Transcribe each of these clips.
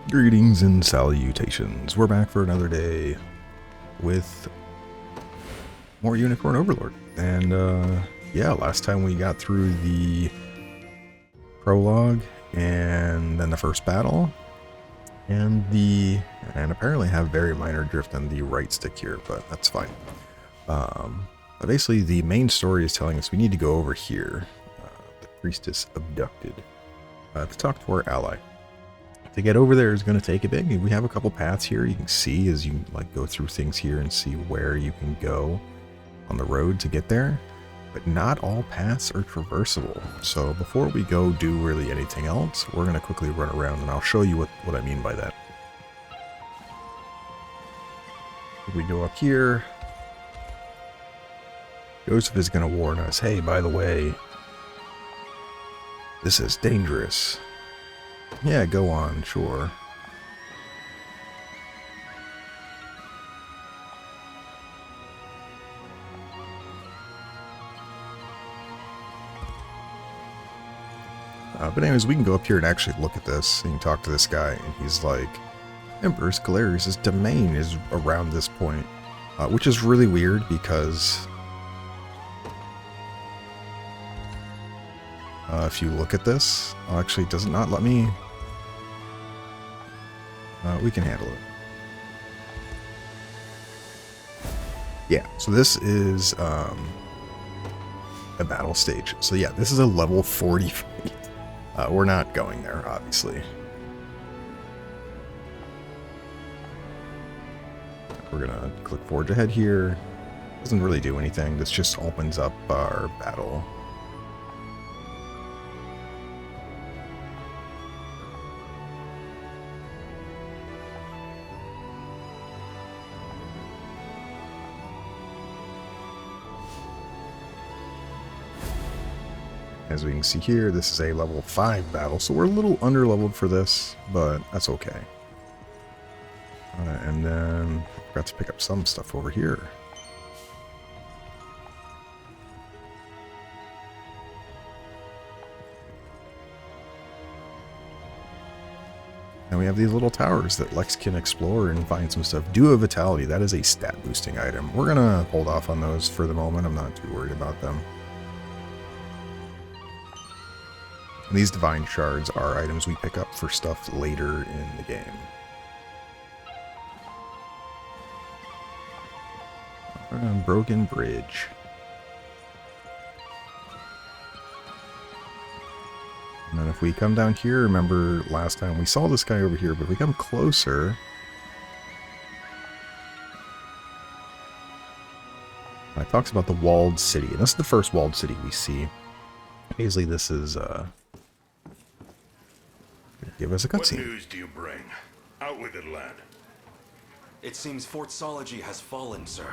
Greetings and salutations. We're back for another day with more Unicorn Overlord. And yeah, last time we got through the prologue and then the first battle. And apparently have very minor drift on the right stick here, but that's fine. But basically the main story is telling us we need to go over here. The priestess abducted to talk to our ally. To get over there is going to take a bit. We have a couple paths here you can see as you like go through things here and see where you can go on the road to get there. But not all paths are traversable. So before we go do really anything else, we're going to quickly run around and I'll show you what I mean by that. If we go up here, Joseph is going to warn us, hey, by the way, this is dangerous. Yeah, go on, sure. But anyways, we can go up here and actually look at this. And you can talk to this guy, and he's like, Empress Galerius' domain is around this point. Which is really weird because if you look at this, actually, does it not let me? We can handle it. Yeah, so this is a battle stage. So yeah, this is a level 40 fight. We're not going there, obviously. We're gonna click forge ahead here. Doesn't really do anything. This just opens up our battle. As we can see here, this is a level 5 battle, so we're a little under-leveled for this, but that's okay. And then, I forgot to pick up some stuff over here. And we have these little towers that Lex can explore and find some stuff. Duo Vitality, that is a stat boosting item. We're gonna hold off on those for the moment, I'm not too worried about them. And these divine shards are items we pick up for stuff later in the game. Broken bridge. And then if we come down here, remember last time we saw this guy over here, but if we come closer, it talks about the walled city. And this is the first walled city we see. Basically, this is give us a cutscene. What news do you bring? Out with it, lad. It seems Fort Sology has fallen, sir.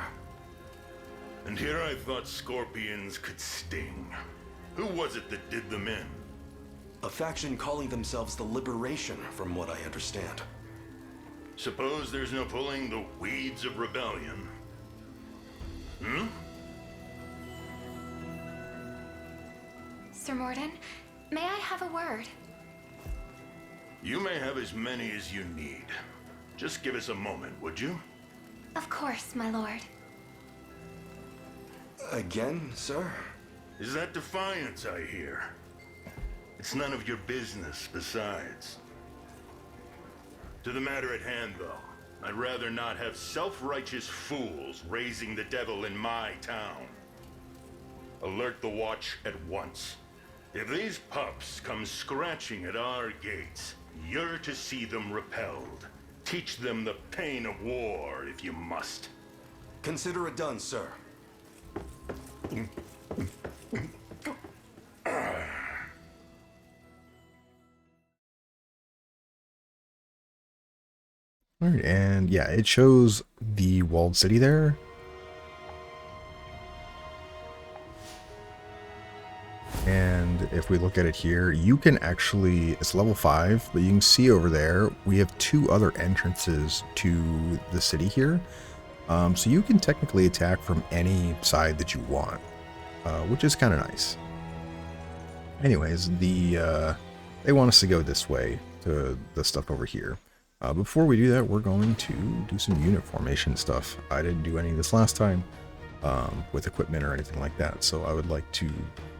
And here I thought scorpions could sting. Who was it that did them in? A faction calling themselves the Liberation, from what I understand. Suppose there's no pulling the weeds of rebellion. Hmm? Sir Morden, may I have a word? You may have as many as you need. Just give us a moment, would you? Of course, my lord. Again, sir? Is that defiance I hear? It's none of your business, besides. To the matter at hand, though, I'd rather not have self-righteous fools raising the devil in my town. Alert the watch at once. If these pups come scratching at our gates, you're to see them repelled. Teach them the pain of war, if you must. Consider it done, sir. Alright, and yeah, it shows the walled city there. And if we look at it here, you can actually, it's level 5, but you can see over there, we have 2 other entrances to the city here. So you can technically attack from any side that you want, which is kind of nice. Anyways, they want us to go this way to the stuff over here. Before we do that, we're going to do some unit formation stuff. I didn't do any of this last time with equipment or anything like that, so I would like to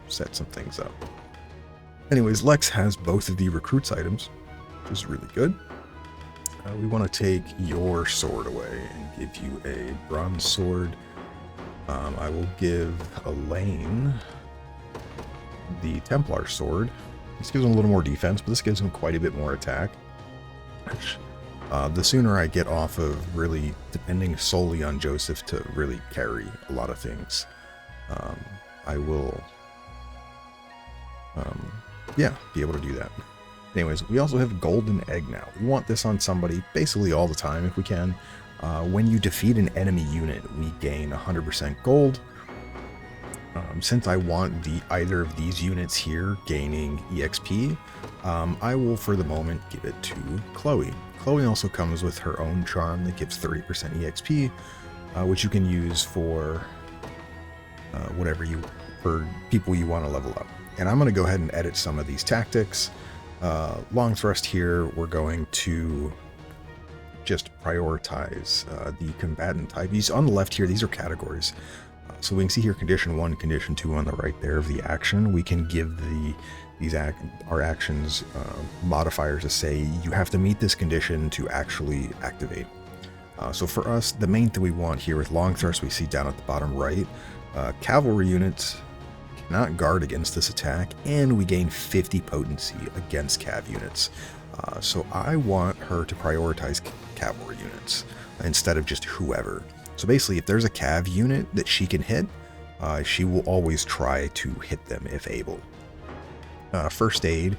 set some things up. Anyways, Lex has both of the recruits items, which is really good. We want to take your sword away and give you a bronze sword. I will give Elaine the Templar sword. This gives him a little more defense, but this gives him quite a bit more attack. Which, the sooner I get off of really depending solely on Joseph to really carry a lot of things, I will, be able to do that. Anyways, we also have Golden Egg now. We want this on somebody basically all the time if we can. When you defeat an enemy unit, we gain 100% gold. Since I want either of these units here gaining EXP, I will for the moment give it to Chloe. Chloe also comes with her own charm that gives 30% EXP, which you can use for for people you want to level up. And I'm going to go ahead and edit some of these tactics. Long thrust here, we're going to just prioritize the combatant type. On the left here, these are categories. So we can see here condition 1, condition 2 on the right there of the action. We can give our actions modifiers to say you have to meet this condition to actually activate. So for us, the main thing we want here with long thrust, we see down at the bottom right, cavalry units cannot guard against this attack, and we gain 50 potency against cav units. So I want her to prioritize cavalry units instead of just whoever. So basically, if there's a cav unit that she can hit, she will always try to hit them if able. First aid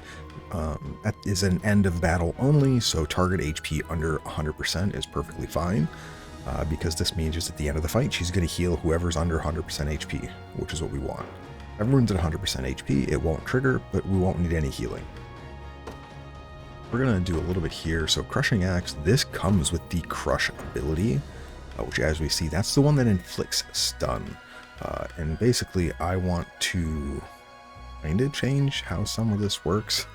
is an end of battle only, so target HP under 100% is perfectly fine, because this means just at the end of the fight, she's going to heal whoever's under 100% HP, which is what we want. Everyone's at 100% HP, it won't trigger, but we won't need any healing. We're going to do a little bit here. So Crushing Axe, this comes with the Crush ability, which as we see, that's the one that inflicts stun. And basically, I want to kind of change how some of this works.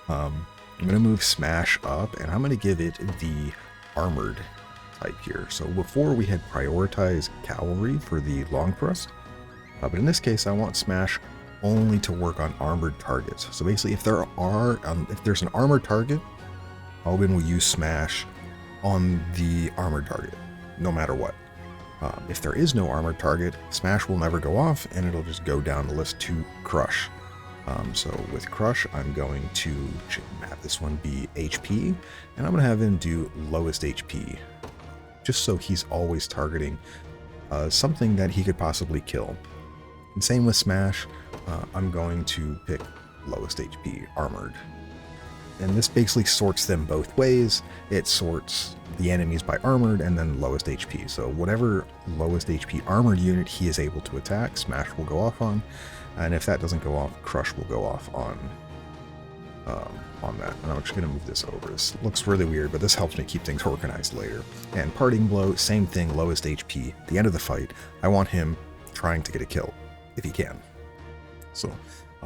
I'm going to move Smash up, and I'm going to give it the Armored type here. So before we had prioritized Cavalry for the long thrust, but in this case, I want Smash only to work on armored targets. So basically, if there's an armored target, Albin will use Smash on the armored target, no matter what. If there is no armored target, Smash will never go off, and it'll just go down the list to Crush. So with Crush, I'm going to have this one be HP, and I'm going to have him do lowest HP, just so he's always targeting something that he could possibly kill. And same with Smash, I'm going to pick lowest HP, Armored. And this basically sorts them both ways. It sorts the enemies by Armored and then lowest HP. So whatever lowest HP Armored unit he is able to attack, Smash will go off on. And if that doesn't go off, Crush will go off on that. And I'm just going to move this over. This looks really weird, but this helps me keep things organized later. And Parting Blow, same thing, lowest HP. At the end of the fight, I want him trying to get a kill, if he can. So,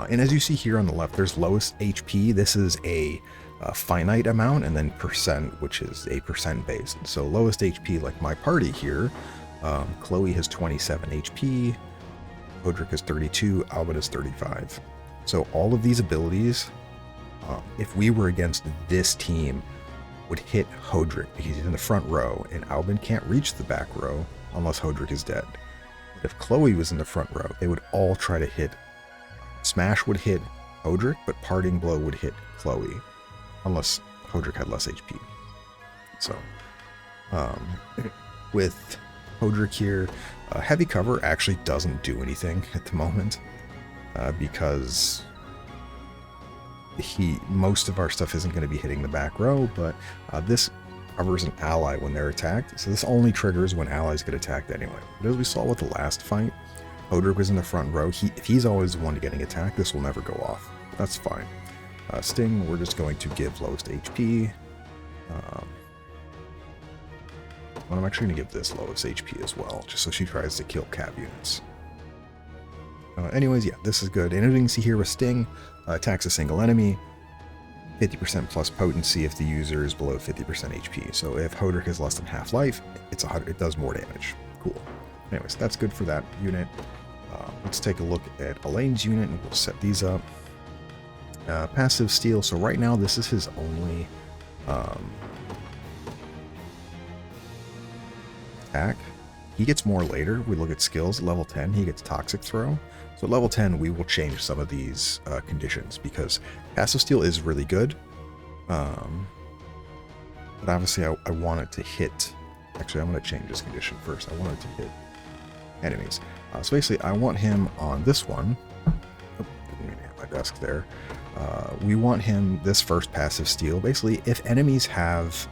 and as you see here on the left, there's lowest HP. This is a finite amount, and then percent, which is a percent based. So lowest HP, like my party here, Chloe has 27 HP, Hodrick has 32, Albin is 35. So all of these abilities, if we were against this team, would hit Hodrick because he's in the front row, and Albin can't reach the back row unless Hodrick is dead. But if Chloe was in the front row, they would all try to hit. Smash would hit Hodrick, but Parting Blow would hit Chloe, unless Hodrick had less HP. So, with Hodrick here, Heavy Cover actually doesn't do anything at the moment, because most of our stuff isn't going to be hitting the back row, but this covers an ally when they're attacked, so this only triggers when allies get attacked anyway. But as we saw with the last fight, Hodrick was in the front row. If he's always the one getting attacked, this will never go off. That's fine. Sting, we're just going to give lowest HP. Well, I'm actually going to give this lowest HP as well, just so she tries to kill cav units. Anyways, yeah, this is good. And as you can see here with Sting, attacks a single enemy. 50% plus potency if the user is below 50% HP. So if Hodrick is less than half life, it does more damage. Cool. Anyways, that's good for that unit. Let's take a look at Elaine's unit, and we'll set these up. Passive steal. So right now, this is his only attack. He gets more later. We look at skills. At level 10, he gets Toxic Throw. So at level 10, we will change some of these conditions, because passive steal is really good. But obviously, I want it to hit. Actually, I'm going to change this condition first. I want it to hit enemies. So basically, I want him on this one. Oh, didn't mean to hit my desk there. We want him this first passive steal. Basically, if enemies have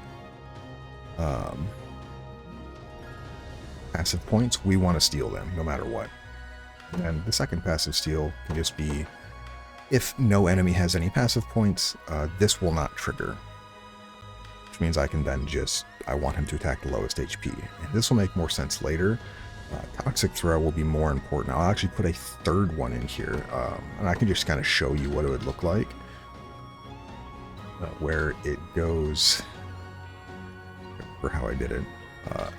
passive points, we want to steal them no matter what. And the second passive steal can just be if no enemy has any passive points, this will not trigger. Which means I can then I want him to attack the lowest HP. And this will make more sense later. Toxic Throw will be more important. I'll actually put a third one in here, and I can just kind of show you what it would look like. Where it goes, for how I did it.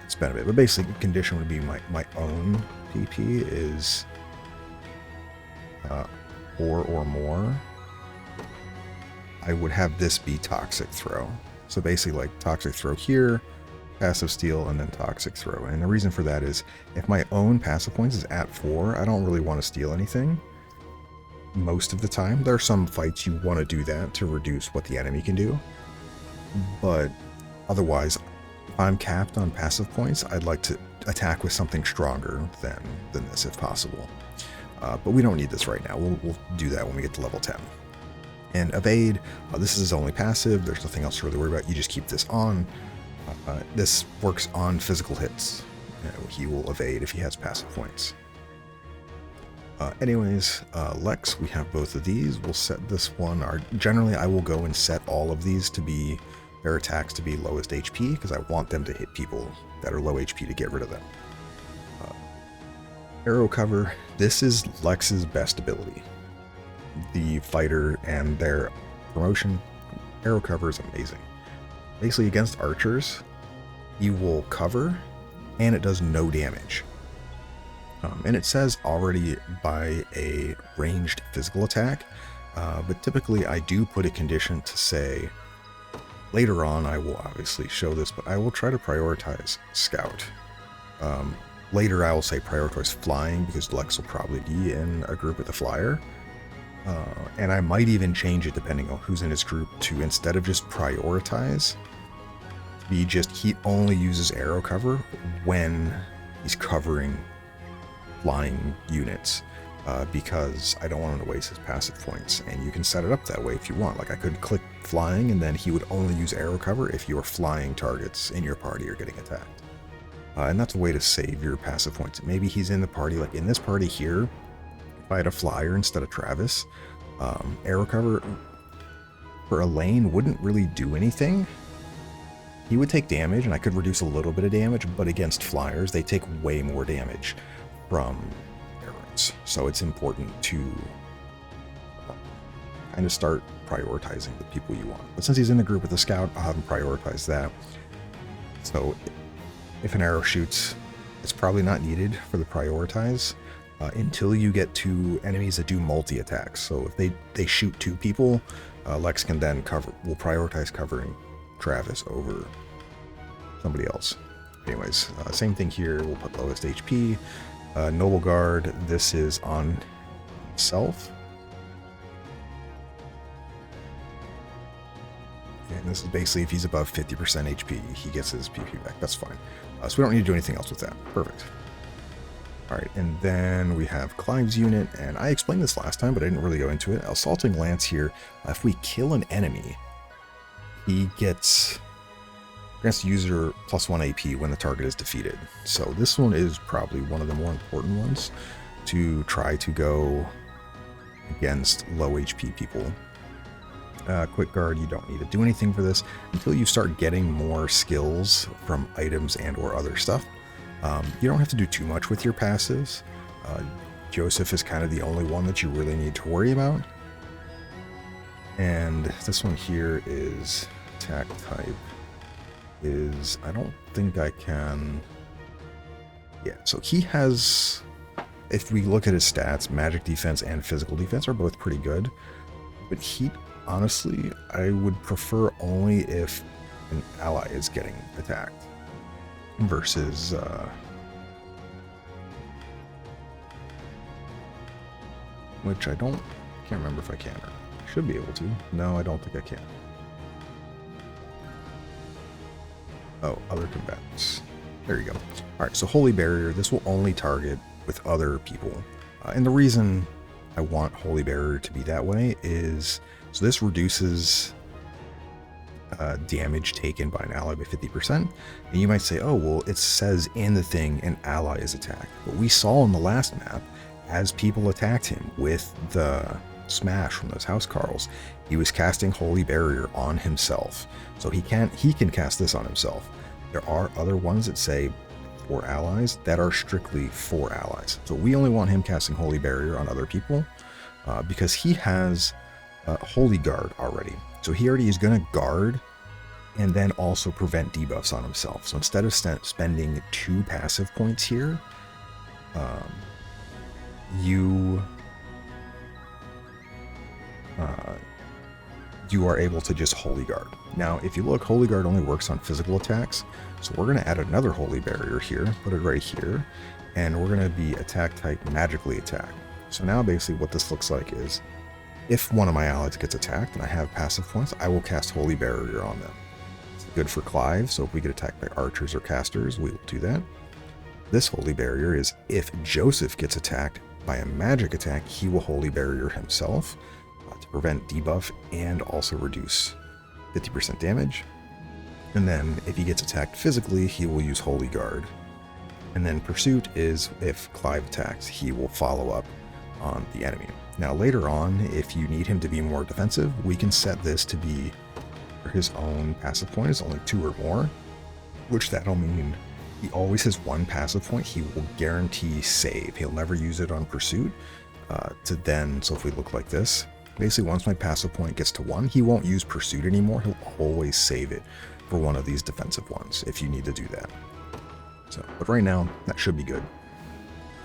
It's been a bit, but basically the condition would be my own PP is 4 or more. I would have this be Toxic Throw. So basically like Toxic Throw here, passive steal, and then Toxic Throw. And the reason for that is if my own passive points is at 4, I don't really want to steal anything most of the time. There are some fights you want to do that to reduce what the enemy can do. But otherwise, if I'm capped on passive points, I'd like to attack with something stronger than this if possible. But we don't need this right now. We'll do that when we get to level 10. And Evade, this is his only passive. There's nothing else to really worry about. You just keep this on. This works on physical hits. He will evade if he has passive points. Anyways, Lex, we have both of these. We'll set this one. Generally, I will go and set all of these to be their attacks to be lowest HP, because I want them to hit people that are low HP to get rid of them. Arrow cover. This is Lex's best ability. The fighter and their promotion. Arrow cover is amazing. Basically, against archers, he will cover, and it does no damage. And it says already by a ranged physical attack, but typically I do put a condition to say, later on I will obviously show this, but I will try to prioritize Scout. Later I will say prioritize Flying, because Lex will probably be in a group with a Flyer. And I might even change it depending on who's in his group to, instead of just prioritize, he only uses arrow cover when he's covering flying units, because I don't want him to waste his passive points. And you can set it up that way if you want. Like I could click flying, and then he would only use arrow cover if your flying targets in your party are getting attacked. And that's a way to save your passive points. Maybe he's in the party, like in this party here, if I had a flyer instead of Travis, arrow cover for Elaine wouldn't really do anything. He would take damage, and I could reduce a little bit of damage, but against flyers, they take way more damage from arrows. So it's important to kind of start prioritizing the people you want. But since he's in the group with the Scout, I'll have him prioritize that. So if an arrow shoots, it's probably not needed for the prioritize until you get to enemies that do multi-attacks. So if they shoot 2 people, Lex can then will prioritize covering Travis over somebody else. Anyways, same thing here. We'll put lowest HP. Noble Guard, this is on himself. And this is basically if he's above 50% HP, he gets his PP back. That's fine. So we don't need to do anything else with that. Perfect. Alright, and then we have Clive's unit, and I explained this last time, but I didn't really go into it. Assaulting Lance here, if we kill an enemy, he grants the user +1 AP when the target is defeated. So this one is probably one of the more important ones to try to go against low HP people. Quick Guard, you don't need to do anything for this until you start getting more skills from items and or other stuff. You don't have to do too much with your passives. Joseph is kind of the only one that you really need to worry about. And this one here is attack type is, I don't think I can, yeah, so he has, if we look at his stats, magic defense and physical defense are both pretty good, but he, honestly, I would prefer only if an ally is getting attacked versus, which I can't remember if I can or should be able to. No, I don't think I can. Oh, other combatants. There you go. All right, so Holy Barrier, this will only target with other people. And the reason I want Holy Barrier to be that way is, so this reduces damage taken by an ally by 50%. And you might say, oh, well, it says in the thing an ally is attacked. But we saw in the last map, as people attacked him with the smash from those house carls, he was casting Holy Barrier on himself. So he can cast this on himself. There are other ones that say for allies that are strictly for allies. So we only want him casting Holy Barrier on other people because he has Holy Guard already. So he already is going to guard and then also prevent debuffs on himself. So instead of spending 2 passive points here, you are able to just Holy Guard. Now, if you look, Holy Guard only works on physical attacks, so we're going to add another Holy Barrier here, put it right here, and we're going to be attack type magically attack. So now basically what this looks like is, if one of my allies gets attacked and I have passive points, I will cast Holy Barrier on them. It's good for Clive, so if we get attacked by archers or casters, we will do that. This Holy Barrier is if Joseph gets attacked by a magic attack, he will Holy Barrier himself to prevent debuff and also reduce 50% damage. And then if he gets attacked physically, he will use Holy Guard. And then Pursuit is if Clive attacks, he will follow up on the enemy. Now later on, if you need him to be more defensive, we can set this to be for his own passive point is only 2 or more, which that'll mean he always has 1 passive point. He will guarantee save. He'll never use it on Pursuit so if we look like this, basically once my passive point gets to 1, he won't use Pursuit anymore. He'll always save it for one of these defensive ones if you need to do that. So, but right now, that should be good.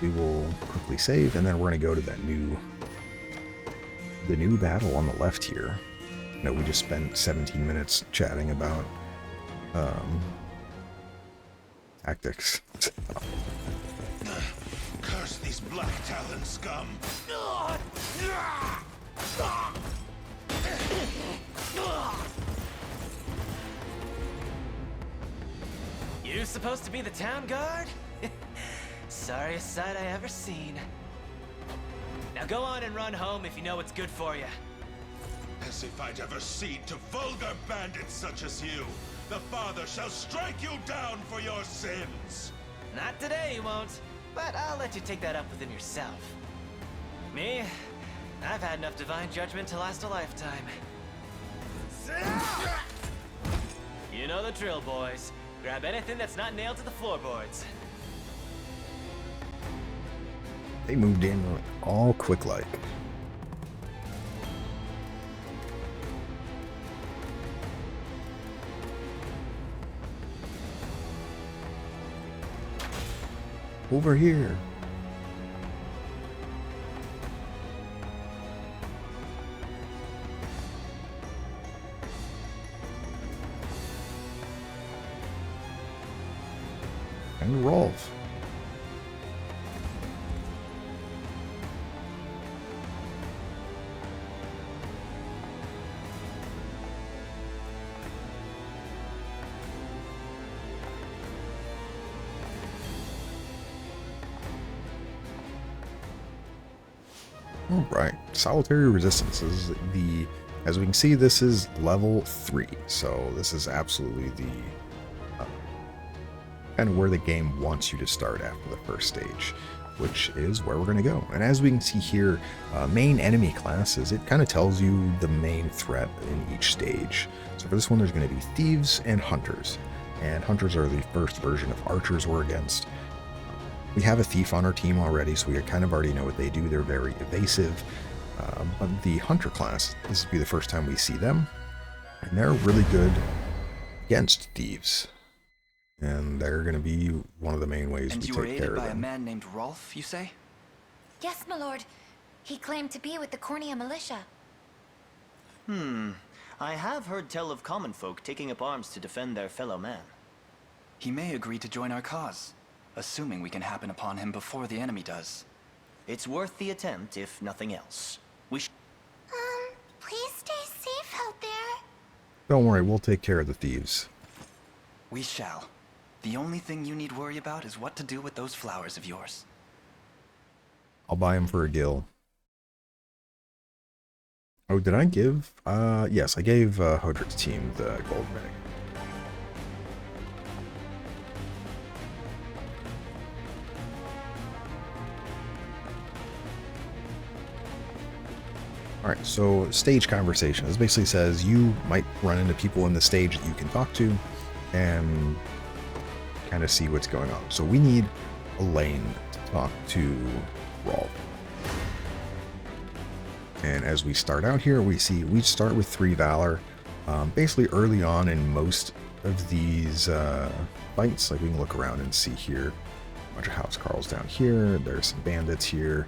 We will quickly save, and then we're going to go to the new battle on the left here. You know, we just spent 17 minutes chatting about tactics. Curse these Black Talon scum! You supposed to be the town guard? Sorriest sight I ever seen. Now go on and run home if you know what's good for you. As if I'd ever cede to vulgar bandits such as you. The Father shall strike you down for your sins. Not today, you won't. But I'll let you take that up with him yourself. Me? I've had enough divine judgment to last a lifetime. You know the drill, boys. Grab anything that's not nailed to the floorboards. They moved in all quick-like. Over here. And Rolf. Alright, Solitary Resistance is as we can see, this is level 3, so this is absolutely the kind of where the game wants you to start after the first stage, which is where we're going to go. And as we can see here, main enemy classes, it kind of tells you the main threat in each stage. So for this one, there's going to be Thieves and Hunters, and Hunters are the first version of Archers we're against. We have a Thief on our team already, so we kind of already know what they do. They're very evasive. But the Hunter class, this will be the first time we see them, and they're really good against thieves. And they're going to be one of the main ways we take care of them. And you were aided by a man named Rolf, you say? Yes, my lord. He claimed to be with the Cornea militia. I have heard tell of common folk taking up arms to defend their fellow man. He may agree to join our cause, assuming we can happen upon him before the enemy does. It's worth the attempt, if nothing else. Please stay safe out there. Don't worry, we'll take care of the thieves. We shall. The only thing you need worry about is what to do with those flowers of yours. I'll buy them for a gil. Oh, did I give? Yes, I gave Hodrick's team the gold bag. Alright, so stage conversation. This basically says you might run into people in the stage that you can talk to and kind of see what's going on. So we need Elaine to talk to Rolf. And as we start out here, we start with 3 Valor. Basically early on in most of these fights, like we can look around and see here, a bunch of Housecarls down here, there's some bandits here,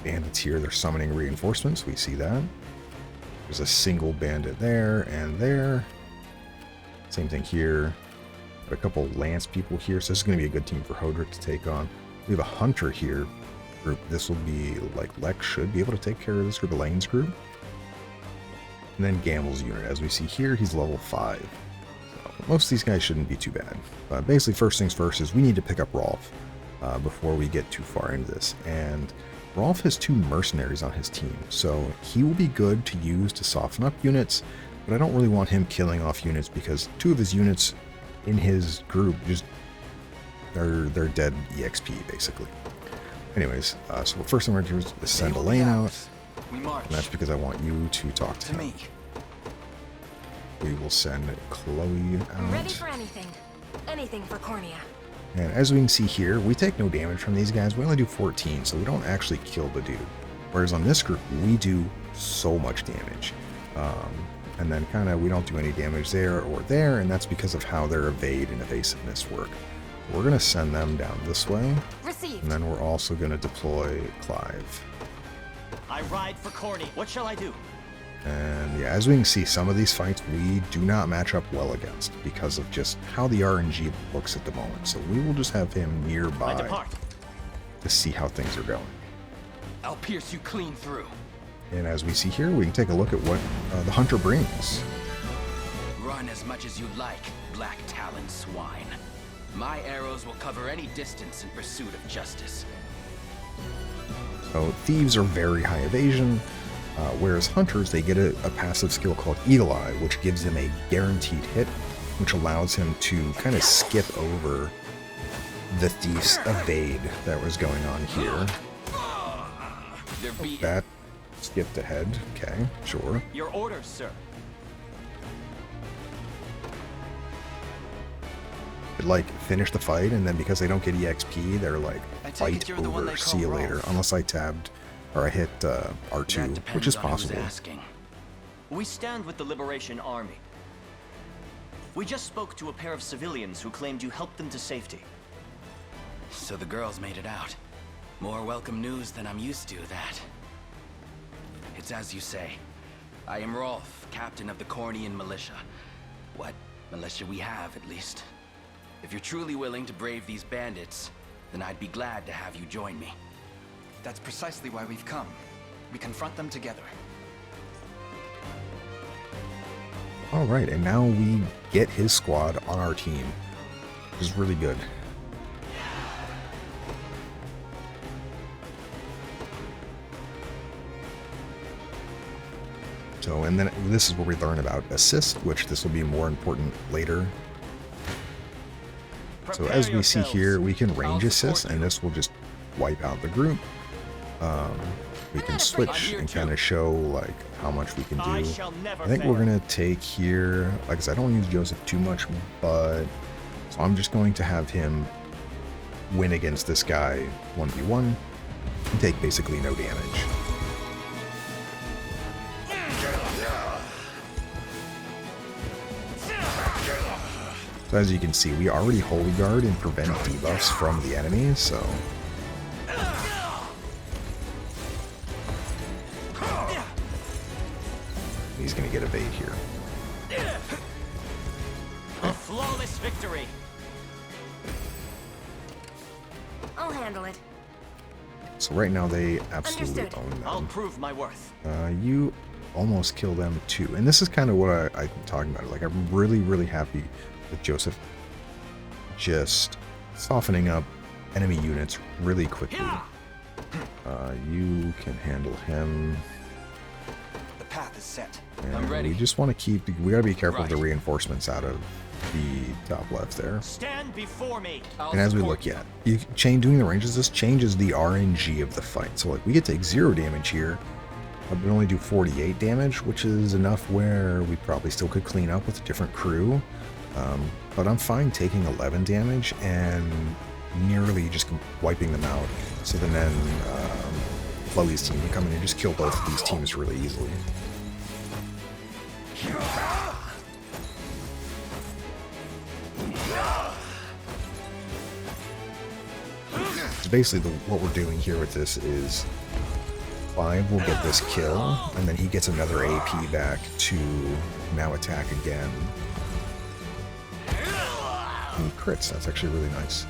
they're summoning reinforcements, we see that. There's a single bandit there and there. Same thing here. Got a couple lance people here, so this is going to be a good team for Hodrick to take on. We have a hunter here. Group. This will be like Lex should be able to take care of this group, Elaine's group. And then Gamble's unit. As we see here, he's level 5. So most of these guys shouldn't be too bad. But basically, first things first is we need to pick up Rolf before we get too far into this. And Rolf has 2 mercenaries on his team, so he will be good to use to soften up units, but I don't really want him killing off units because 2 of his units in his group just they're dead EXP basically. Anyways, so the first thing we're going to do is send Elaine out. We march. And that's because I want you to talk to him. me. We will send Chloe out. Ready for anything. Anything for Cornea. And as we can see here, we take no damage from these guys. We only do 14, so we don't actually kill the dude. Whereas on this group, we do so much damage. And then kind of we don't do any damage there or there, and that's because of how their evade and evasiveness work. We're going to send them down this way. Received. And then we're also going to deploy Clive. I ride for Corny. What shall I do? And yeah, as we can see, some of these fights we do not match up well against because of just how the RNG looks at the moment. So we will just have him nearby to see how things are going. I'll pierce you clean through. And as we see here, we can take a look at what the hunter brings. Run as much as you like, black talon swine. My arrows will cover any distance in pursuit of justice. So thieves are very high evasion, whereas hunters, they get a passive skill called Eagle Eye, which gives them a guaranteed hit, which allows him to kind of skip over the thief's evade that was going on here. That skipped ahead. Okay, sure. Your orders, sir. Like finish the fight, and then because they don't get EXP, they're like fight over, see you later, unless I tabbed or I hit R2, which is possible. We stand with the Liberation Army. We just spoke to a pair of civilians who claimed you helped them to safety. So the girls made it out. More welcome news than I'm used to, that. It's as you say. I am Rolf, captain of the Cornean militia. What militia we have, at least. If you're truly willing to brave these bandits, then I'd be glad to have you join me. That's precisely why we've come. We confront them together. Alright, and now we get his squad on our team, which is really good. So, and then this is where we learn about assist, which this will be more important later. So as we see here, we can range assist, and this will just wipe out the group. We can switch and kind of show like how much we can do. I think we're gonna take here, like I said, I don't use Joseph too much, but so I'm just going to have him win against this guy 1v1 and take basically no damage. So as you can see, we already Holy Guard and prevent debuffs from the enemy, so... He's gonna get evade here. A flawless victory. I'll handle it. So right now they absolutely Understood. own them. I'll prove my worth. You almost kill them too. And this is kind of what I'm talking about. Like, I'm really, really happy with Joseph just softening up enemy units really quickly. You can handle him. The path is set. And I'm ready. we just want to keep... We gotta be careful of the Right. reinforcements out of the top left there. Stand before me. And as we look, yeah, doing the ranges, this changes the RNG of the fight. So like, we get to take 0 damage here, but we only do 48 damage, which is enough where we probably still could clean up with a different crew. But I'm fine taking 11 damage and nearly just wiping them out. So then Chloe's team can come in and just kill both of these teams really easily. So basically, what we're doing here with this is 5 will get this kill, and then he gets another AP back to now attack again. And he crits. That's actually really nice.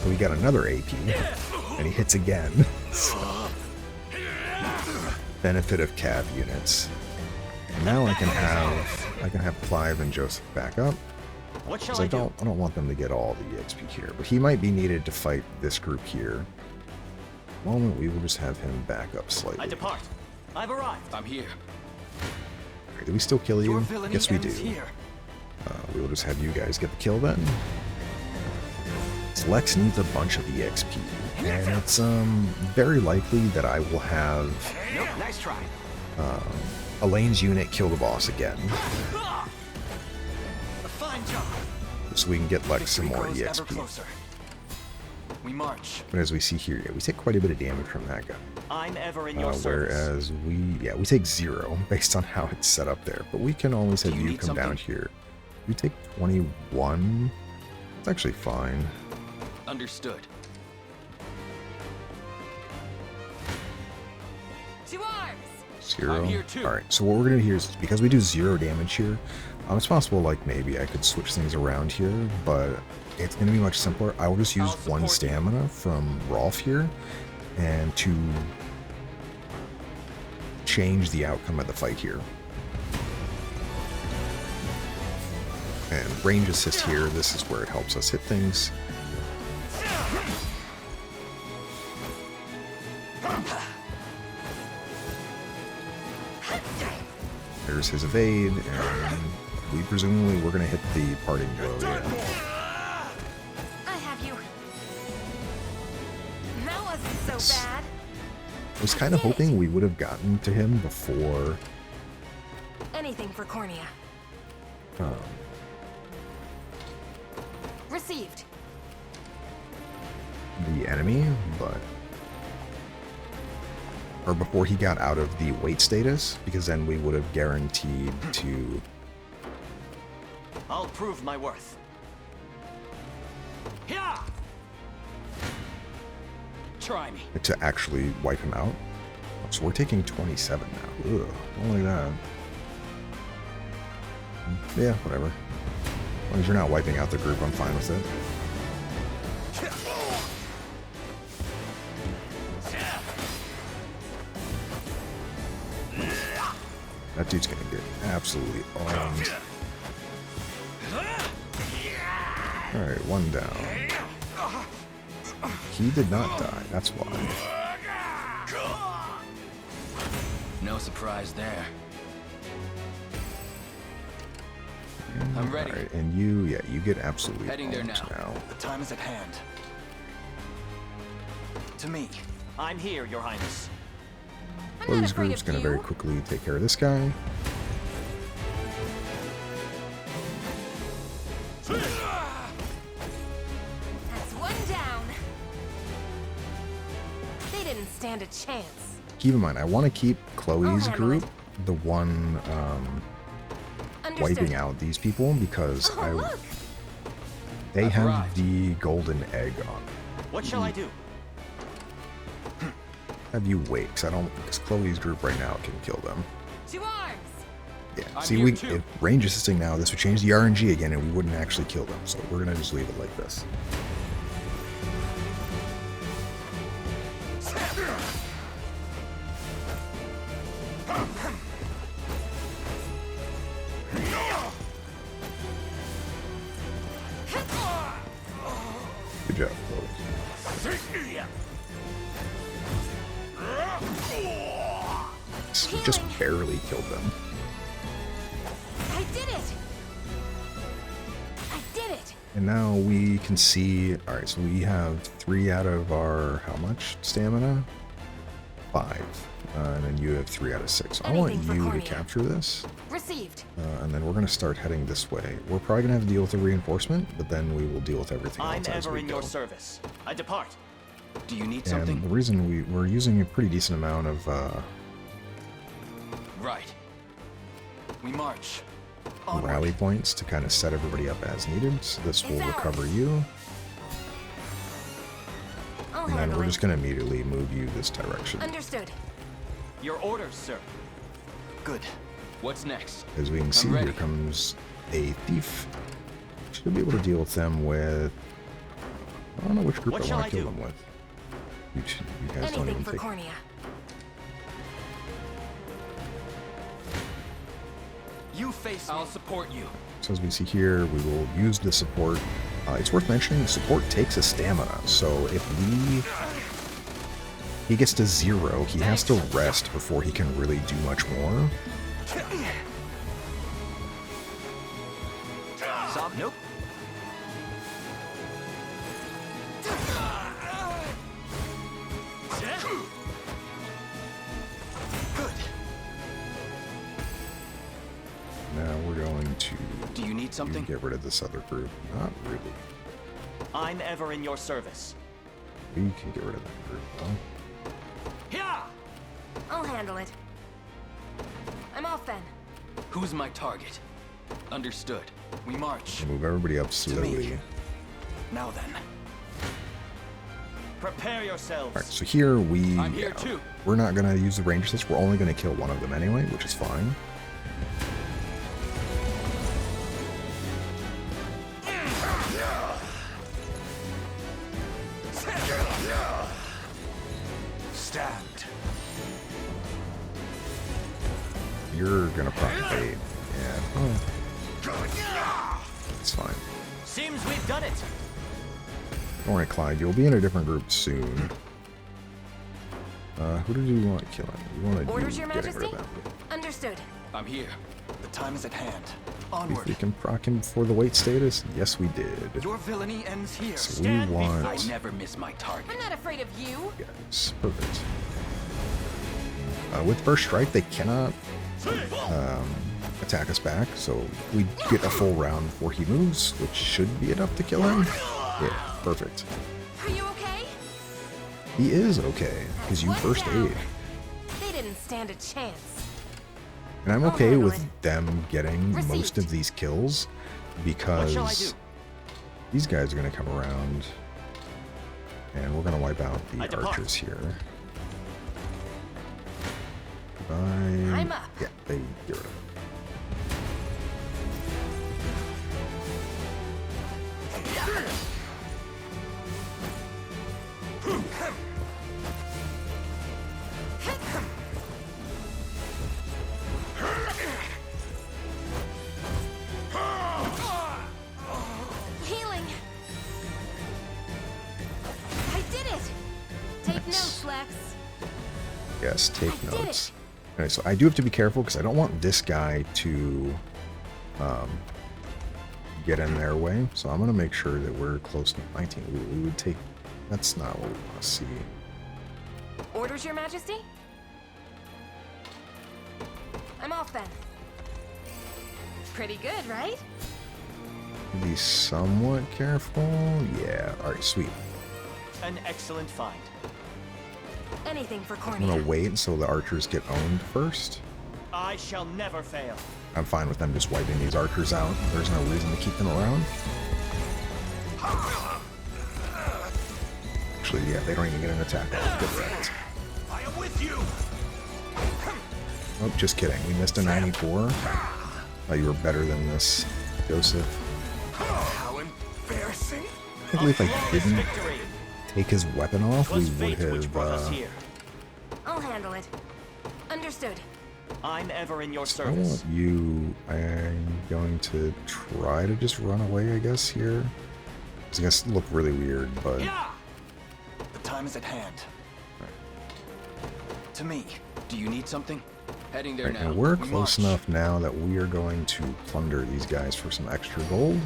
So we got another AP, and he hits again. So, benefit of cav units. And now I can have Clive and Joseph back up. What shall Because I I don't want them to get all the EXP here, but he might be needed to fight this group here. Moment, we will just have him back up slightly. I depart. I've arrived. I'm here. Okay, do we still kill Your you? villainy Yes, we do. ends here. We will just have you guys get the kill then. So Lex needs a bunch of EXP, and it's very likely that I will have Nope, nice try. Elaine's unit kill the boss again, A fine job. so we can get Lex some Victory more grows ever EXP. closer. We march. But as we see here, yeah, we take quite a bit of damage from that guy. I'm ever in your service. Whereas we take 0 based on how it's set up there. But we can always have Do you you need come down something? here. We take 21. It's actually fine. Understood. To arms! 0. I'm here too. Alright, so what we're gonna do here is, because we do 0 damage here, it's possible like maybe I could switch things around here, but it's gonna be much simpler. I will just use I'll support 1 you. stamina from Rolf here, and to change the outcome of the fight here. And range assist here, this is where it helps us hit things. There's his evade, and presumably we're gonna hit the parting blow. Yeah. I have you. That wasn't so bad. I was kind of hoping we would have gotten to him before Anything for Cornea. Received. the enemy, or before he got out of the wait status, because then we would have guaranteed to I'll prove my worth. Yeah. Try me. actually wipe him out. So we're taking 27 now. Ugh, don't like that. Yeah, whatever. As long as you're not wiping out the group, I'm fine with it. That dude's gonna get absolutely owned. Alright, 1 down. He did not die, that's why. No surprise there. I'm ready. Alright, and you get absolutely Heading there owned now. The time is at hand. To me. I'm here, Your Highness. I'm Chloe's not afraid group's of gonna you. very quickly take care of this guy. That's 1 down. They didn't stand a chance. Keep in mind, I want to keep Chloe's handle group, the one wiping out these people because Look! they I've have arrived. the golden egg on. What shall I do? Have you wait, because Chloe's group right now can kill them. To arms! Yeah. I'm See, here we too. if range assisting now, this would change the RNG again, and we wouldn't actually kill them. So we're gonna just leave it like this. Good job, Chloe. We just barely killed them. I did it! I did it! And now we can see, alright, so we have 3 out of our, how much stamina? 5. And then you have 3 out of 6. So I want Anything for you to Cornea. capture this. Received. And then we're going to start heading this way. We're probably going to have to deal with the reinforcement, but then we will deal with everything I'm else as ever we in go. your service. I depart. Do you need And something? the reason we're using a pretty decent amount of Right. We march. Onward. rally points to kind of set everybody up as needed. So this will It's ours. recover you. I'll And then handle we're it. just going to immediately move you this direction. Understood. Your orders, sir. Good. What's next? As we can see, ready. here comes a thief. Should be able to deal with them with... I don't know which group What I shall want I to kill do? them with. You guys don't Anything even for take... Cornea. You face me. I'll support you. So as we see here, we will use the support. It's worth mentioning, support takes a stamina. So if he gets to 0, he has to rest before he can really do much more. Nope. Good. Now we're going to Do you need something? get rid of this other group. Not really. I'm ever in your service. We can get rid of that group, though. I'll handle it. I'm off then. Who's my target? Understood. We march. Move everybody up me. slowly. Now then. Prepare yourselves. Alright, so here I'm here too. we're not going to use the range assist. We're only going to kill one of them anyway, which is fine. Stand. You're going to propagate. Yeah. Oh. It's fine. Seems we've done it. Don't worry, Clyde. You'll be in a different group soon. Who did you want killing? You want to Orders, do Your getting rid Majesty? of them. Understood. I'm here. The time is at hand. If Onward. we can proc him before the weight status, yes we did. Your villainy ends here. So we Stand want... I never miss my target. I'm not afraid of you. Yes, perfect. With Burst Strike, they cannot attack us back, so we get a full round before he moves, which should be enough to kill him. Yeah, perfect. Are you okay? He is okay, because you One first down. aid. They didn't stand a chance. And I'm I'll okay handle with it. them getting most Received. of these kills, What shall I do? because these guys are going to come around, and we're going to wipe out I the depart. archers here. I'm up. Yeah, they get rid of it. Healing. I did it. Take Nice. notes, Lex. Yes, take I did notes. it. Okay, so I do have to be careful because I don't want this guy to get in their way. So I'm going to make sure that we're close to 19. We would take... That's not what we want to see. Orders, Your Majesty? I'm off then. Pretty good, right? Be somewhat careful. Yeah, alright, sweet. An excellent find. Anything for I'm Cornea. going to wait until the archers get owned first. I shall never fail. I'm fine with them just wiping these archers out. There's no reason to keep them around. Actually, yeah, they don't even get an attack off. Good right. I am with you. Oh, just kidding. We missed a 94. Thought you were better than this, Joseph. How embarrassing. I believe if I didn't take his weapon off, we would have. I'll handle it. Understood. I'm ever in your I service. want you. I'm going to try to just run away, I guess, here. It's going to look really weird, but. The time is at hand. To me. Do you need something? Heading there Right, now. and we're We close march. enough now that we are going to plunder these guys for some extra gold.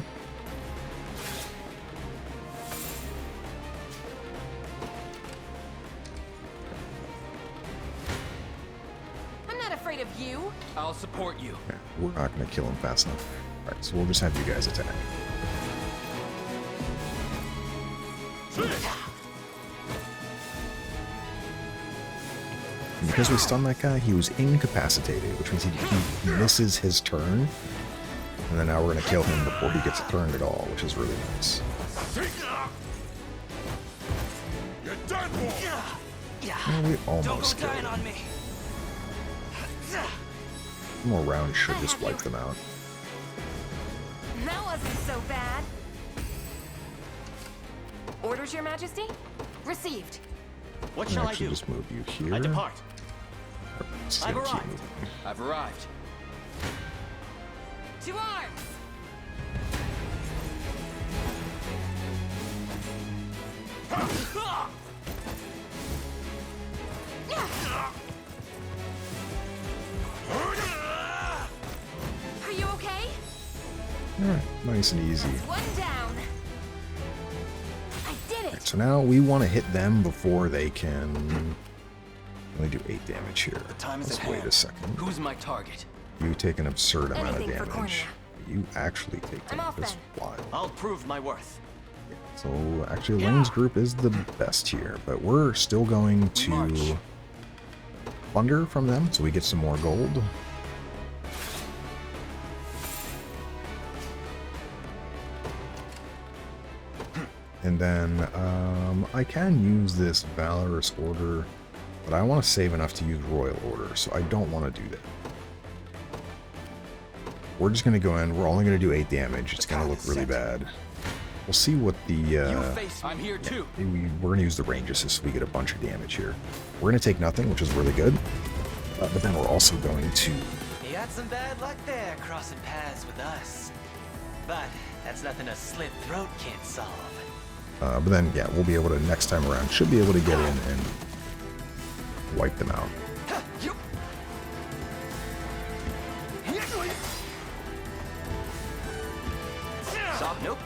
I'm not afraid of you. I'll support you. Yeah, we're not going to kill him fast enough. Alright, so we'll just have you guys attack. And because we stunned that guy, he was incapacitated, which means he misses his turn. And then now we're going to kill him before he gets turned at all, which is really nice. You're done for! Well, we almost killed him. on me. One more round should just wipe them out. That wasn't so bad. Orders, Your Majesty? Received. What And shall I actually do? just move you here. I depart. Just I've gonna keep arrived. moving. I've arrived. To arms! Are you okay? Alright, nice and easy. One down. I did it. So now we want to hit them before they can only do 8 damage here. time is Let's at wait hand. a second. Who's my target? You take an absurd amount of Anything for damage. You actually take I'm off damage. That's then. wild. I'll prove my worth. So actually Lane's group is the best here, but we're still going to march. plunder from them so we get some more gold. And then I can use this Valorous Order, but I want to save enough to use Royal Order, so I don't want to do that. We're just going to go in. We're only going to do 8 damage. It's going to look really bad. We'll see what the... You face me. I'm here too. we're going to use the range assist so we get a bunch of damage here. We're going to take nothing, which is really good. But then we're also going to... You got some bad luck there, crossing paths with us. But that's nothing a slit throat can't solve. but then, yeah, we'll be able to, next time around, should be able to get in and wipe them out. Nope.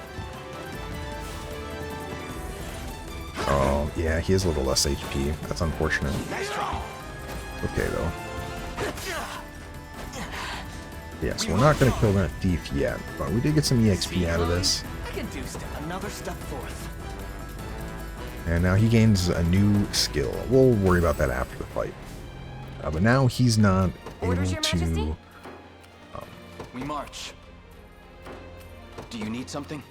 Oh, yeah, he has a little less HP. That's unfortunate. Okay, though. Yeah, so we're not going to kill that thief yet, but we did get some EXP out of this. I can do another step forth. And now he gains a new skill. We'll worry about that after the fight. But now he's not Orders, able Your Majesty? to... We march. Do you need something?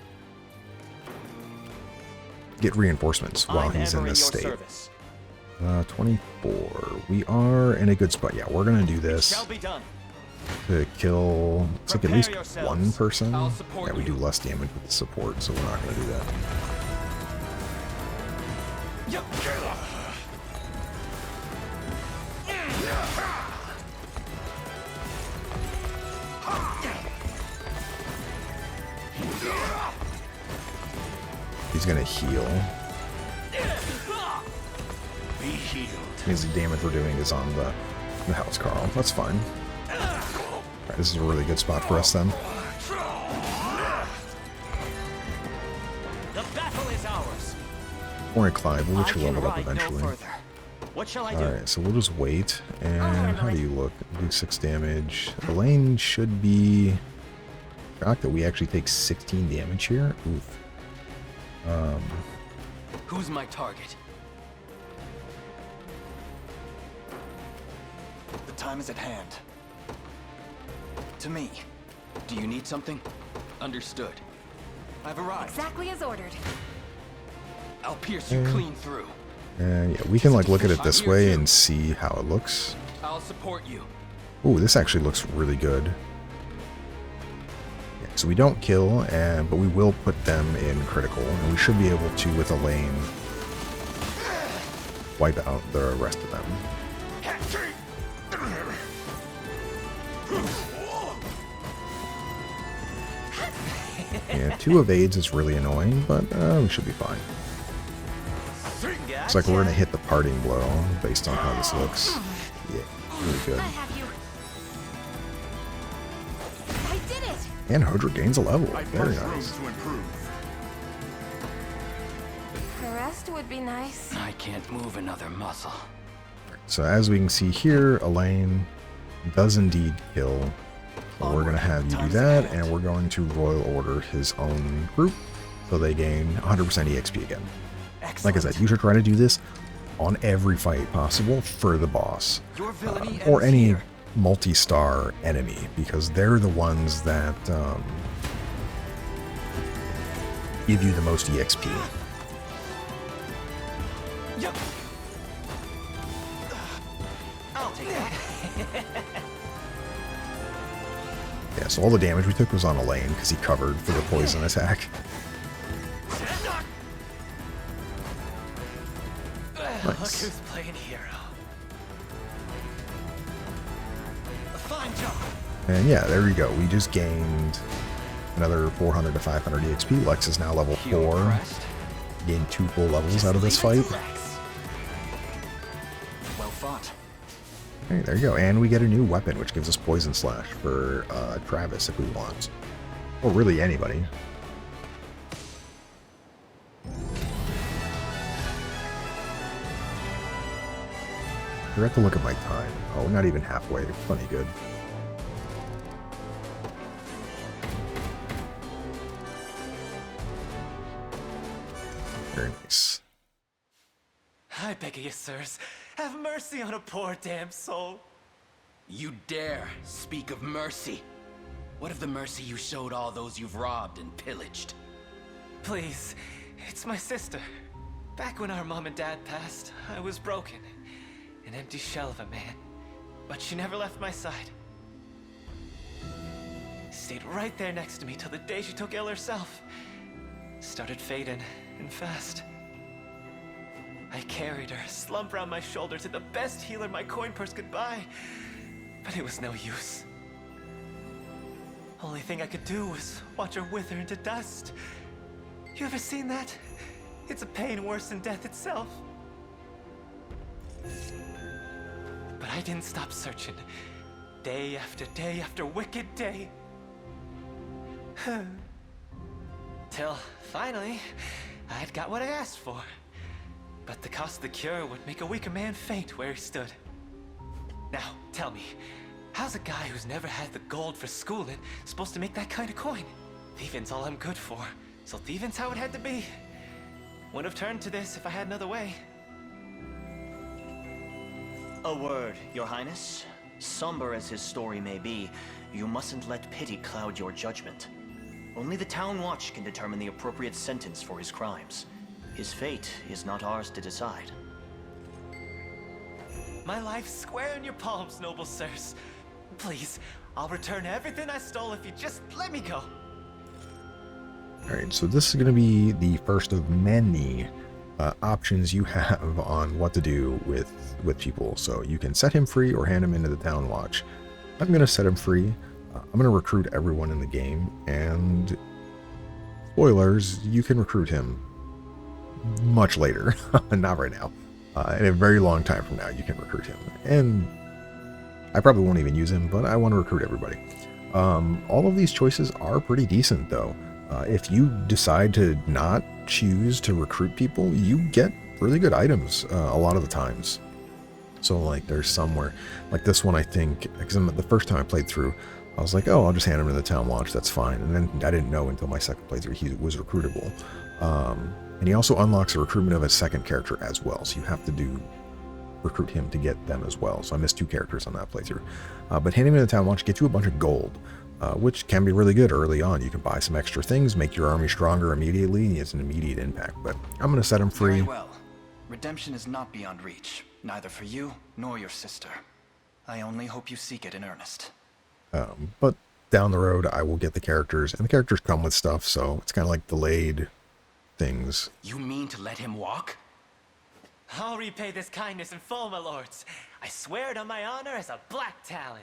get reinforcements while I'm he's in ever this your state. service. 24. We are in a good spot. Yeah, we're gonna do this Shall be done. to kill. It's like at Prepare least yourselves. one person. I'll support Yeah, we you. do less damage with the support, so we're not gonna do that. He's gonna heal. Be healed. Means the damage we're doing is on the house, Carl. That's fine. Alright, this is a really good spot for us then. The battle is ours. Or Clive, we'll I get you can leveled up ride no eventually. further. What shall I do? Alright, so we'll just wait. And handle how do it. you look? Do 6 damage. Elaine should be shocked that we actually take 16 damage here. Oof. Who's my target? The time is at hand. to me. Do you need something? Understood. I've arrived. Exactly as ordered. I'll pierce you clean through. And yeah, we can like look at it this way and see how it looks. I'll support you. Ooh, this actually looks really good. Yeah, so we don't kill, but we will put them in critical, and we should be able to, with Elaine, wipe out the rest of them. Yeah, 2 evades is really annoying, but we should be fine. Looks like we're gonna hit the parting blow based on how this looks. Yeah, really good. I have you. I did it. And Hodra gains a level. Very Room nice. to improve. The rest would be nice. I can't move another muscle. So as we can see here, Elaine does indeed kill. So we're going to have you do that, and we're going to royal order his own group so they gain 100% EXP again. Like I said, you should try to do this on every fight possible for the boss, or any multi-star enemy, because they're the ones that give you the most EXP. Yep. I'll take that. Yeah, so all the damage we took was on Elaine because he covered for the poison attack. Look who's playing hero. A fine job. And yeah, there you go. We just gained another 400 to 500 EXP. Lex is now level 4. Gained 2 full levels out of this fight. Well fought. Okay, there you go. And we get a new weapon, which gives us Poison Slash for Travis if we want. Or really anybody. I have to look at my time. Oh, not even halfway. Plenty good. Very nice. I beg of you, sirs, have mercy on a poor damn soul. You dare speak of mercy? What of the mercy you showed all those you've robbed and pillaged? Please, it's my sister. Back when our mom and dad passed, I was broken. An empty shell of a man. But she never left my side. Stayed right there next to me till the day she took ill herself. Started fading, and fast. I carried her, slump around my shoulder, to the best healer my coin purse could buy. But it was no use. Only thing I could do was watch her wither into dust. You ever seen that? It's a pain worse than death itself. But I didn't stop searching. Day after wicked day. Till, finally, I'd got what I asked for. But the cost of the cure would make a weaker man faint where he stood. Now, tell me, how's a guy who's never had the gold for schooling supposed to make that kind of coin? Thieving's all I'm good for, so thieving's how it had to be. Wouldn't have turned to this if I had another way. A word, Your Highness. Somber as his story may be, you mustn't let pity cloud your judgment. Only the Town Watch can determine the appropriate sentence for his crimes. His fate is not ours to decide. My life's square in your palms, noble sirs. Please, I'll return everything I stole if you just let me go. Alright, so this is going to be the first of many options you have on what to do with people. So you can set him free or hand him into the Town Watch. I'm going to set him free. I'm going to recruit everyone in the game, and spoilers, you can recruit him much later. Not right now. In a very long time from now, you can recruit him. And I probably won't even use him, but I want to recruit everybody. All of these choices are pretty decent, though. If you decide to not choose to recruit people, you get really good items a lot of the times. So, like, there's somewhere, like this one, I think, because the first time I played through, I was like, oh, I'll just hand him to the Town Watch, that's fine. And then I didn't know until my second playthrough he was recruitable. And he also unlocks the recruitment of a second character as well. So you have to do recruit him to get them as well. So I missed 2 characters on that playthrough. But handing him to the town watch gets you a bunch of gold, which can be really good early on. You can buy some extra things, make your army stronger immediately, and it's an immediate impact. But I'm going to set him free. Very well. Redemption is not beyond reach, neither for you nor your sister. I only hope you seek it in earnest. But down the road, I will get the characters, and the characters come with stuff, so it's kind of like delayed things. You mean to let him walk? I'll repay this kindness in full, my lords. I swear it on my honor as a Black Talon.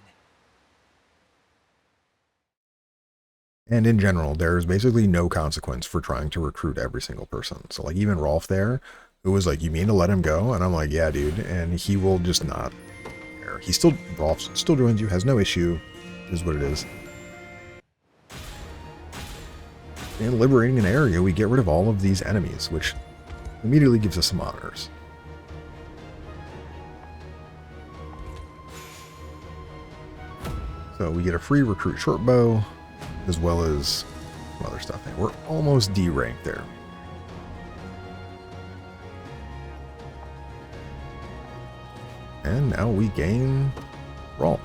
And in general, there's basically no consequence for trying to recruit every single person. So like even Rolf there, who was like, you mean to let him go? And I'm like, yeah, dude. And he will just not care. He still, Rolf still joins you, has no issue, is what it is. And liberating an area, we get rid of all of these enemies, which immediately gives us some honors. So we get a free recruit short bow, as well as some other stuff. And we're almost D ranked there. And now we gain Rolf.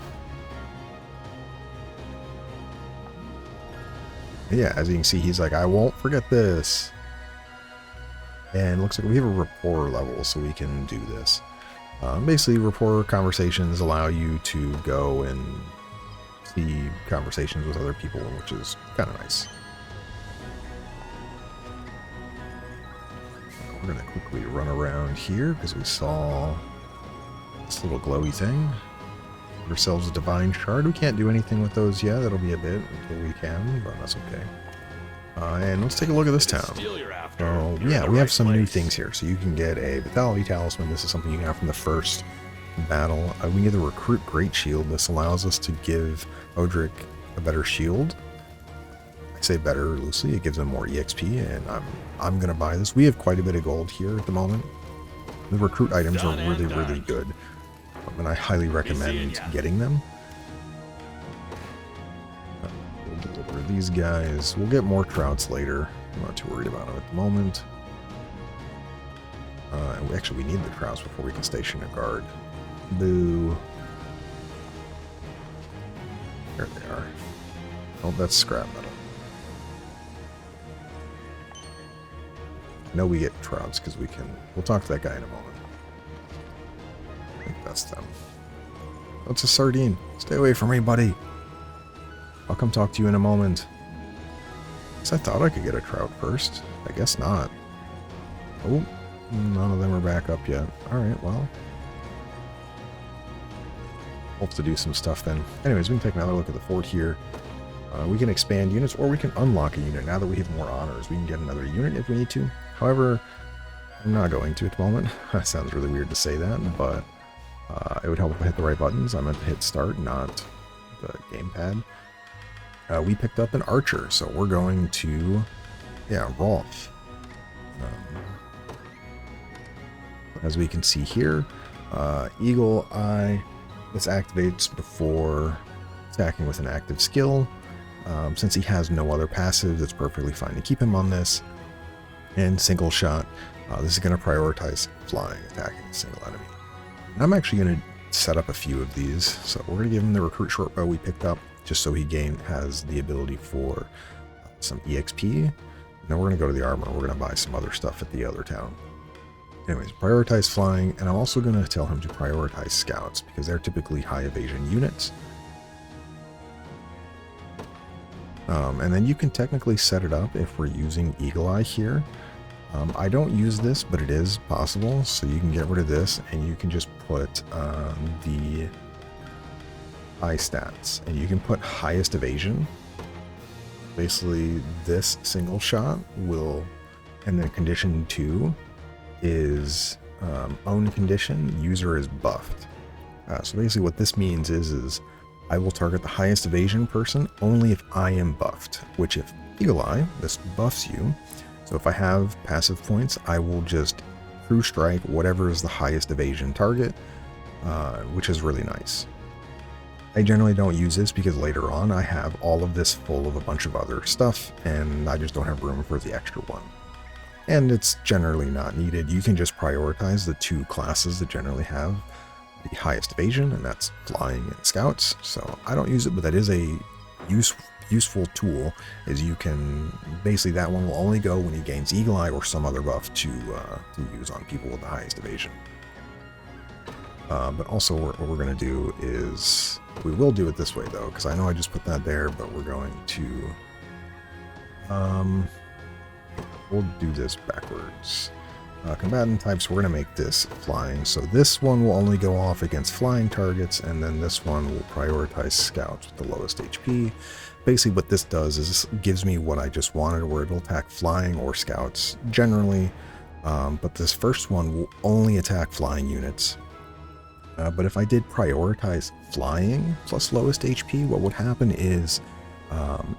Yeah, as you can see, he's like, I won't forget this. And looks like we have a rapport level, so we can do this. Basically, rapport conversations allow you to go and see conversations with other people, which is kind of nice. We're going to quickly run around here because we saw this little glowy thing. Get ourselves a divine shard. We can't do anything with those yet. That'll be a bit until we can, but that's okay. And let's take a look at this town. So yeah, we have some new things here. So you can get a Vitality Talisman. This is something you got from the first battle. We can get the Recruit Great Shield. This allows us to give Odric a better shield. I say better loosely. It gives him more EXP, and I'm gonna buy this. We have quite a bit of gold here at the moment. The recruit items are really, really good, and I highly recommend getting them. We'll deliver these guys. We'll get more trouts later. I'm not too worried about them at the moment. Actually, we need the trouts before we can station a guard. Boo. There they are. Oh, that's scrap metal. I know we get trouts because we'll talk to that guy in a moment. I think that's them. Oh, it's a sardine. Stay away from me, buddy. I'll come talk to you in a moment. I thought I could get a trout first. I guess not. Oh, none of them are back up yet. Alright, well. We'll have to do some stuff then. Anyways, we can take another look at the fort here. We can expand units, or we can unlock a unit. Now that we have more honors, we can get another unit if we need to. However, I'm not going to at the moment. That sounds really weird to say that, but it would help if I hit the right buttons. I meant to hit start, not the gamepad. We picked up an archer, so we're going to, Rolf. As we can see here, Eagle Eye, this activates before attacking with an active skill. Since he has no other passives, it's perfectly fine to keep him on this. And single shot, this is going to prioritize flying, attacking a single enemy. And I'm actually going to set up a few of these, so we're going to give him the recruit short bow we picked up, just so he has the ability for some EXP. Now we're going to go to the armor. We're going to buy some other stuff at the other town. Anyways, prioritize flying, and I'm also going to tell him to prioritize scouts, because they're typically high evasion units. And then you can technically set it up if we're using Eagle Eye here. I don't use this, but it is possible, so you can get rid of this, and you can just put the high stats, and you can put highest evasion. Basically, this single shot will, and then condition 2 is own condition, user is buffed. So basically what this means is I will target the highest evasion person only if I am buffed, which if Eagle Eye, this buffs you. So if I have passive points, I will just true strike whatever is the highest evasion target, which is really nice. I generally don't use this because later on I have all of this full of a bunch of other stuff, and I just don't have room for the extra one. and it's generally not needed. You can just prioritize the two classes that generally have the highest evasion, and that's flying and scouts. So I don't use it, but that is a useful tool. Is you can basically, that one will only go when he gains Eagle Eye or some other buff to use on people with the highest evasion. But also what we're going to do is, we will do it this way though, because I know I just put that there, but we're going to we'll do this backwards. Combatant types, we're going to make this flying, so this one will only go off against flying targets, and then this one will prioritize scouts with the lowest HP. Basically what this does is this gives me what I just wanted, where it'll attack flying or scouts generally, but this first one will only attack flying units. But if I did prioritize flying plus lowest HP, what would happen is,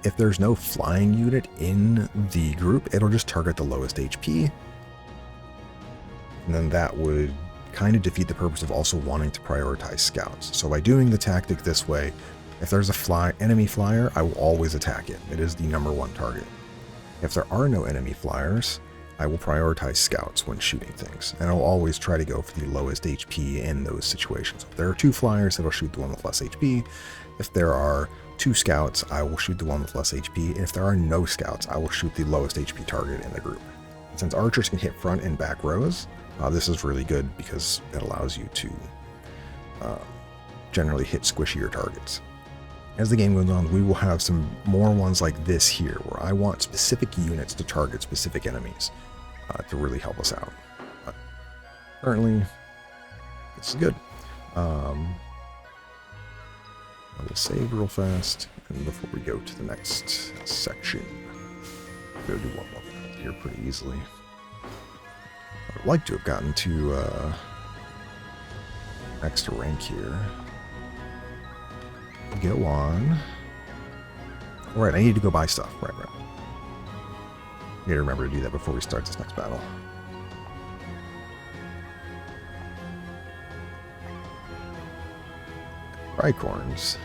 if there's no flying unit in the group, it'll just target the lowest HP. And then that would kind of defeat the purpose of also wanting to prioritize scouts. So by doing the tactic this way, if there's a enemy flyer, I will always attack it. It is the #1 target. If there are no enemy flyers, I will prioritize scouts when shooting things, and I'll always try to go for the lowest HP in those situations. If there are 2 flyers, it'll shoot the one with less HP. If there are 2 scouts, I will shoot the one with less HP. And if there are no scouts, I will shoot the lowest HP target in the group. And since archers can hit front and back rows, this is really good because it allows you to generally hit squishier targets. As the game goes on, we will have some more ones like this here, where I want specific units to target specific enemies to really help us out. But currently, this is good. I will save real fast, and before we go to the next section, we'll do one more here pretty easily. I would like to have gotten to next rank here. Go on. Alright, I need to go buy stuff. Right. I need to remember to do that before we start this next battle. Tricorns.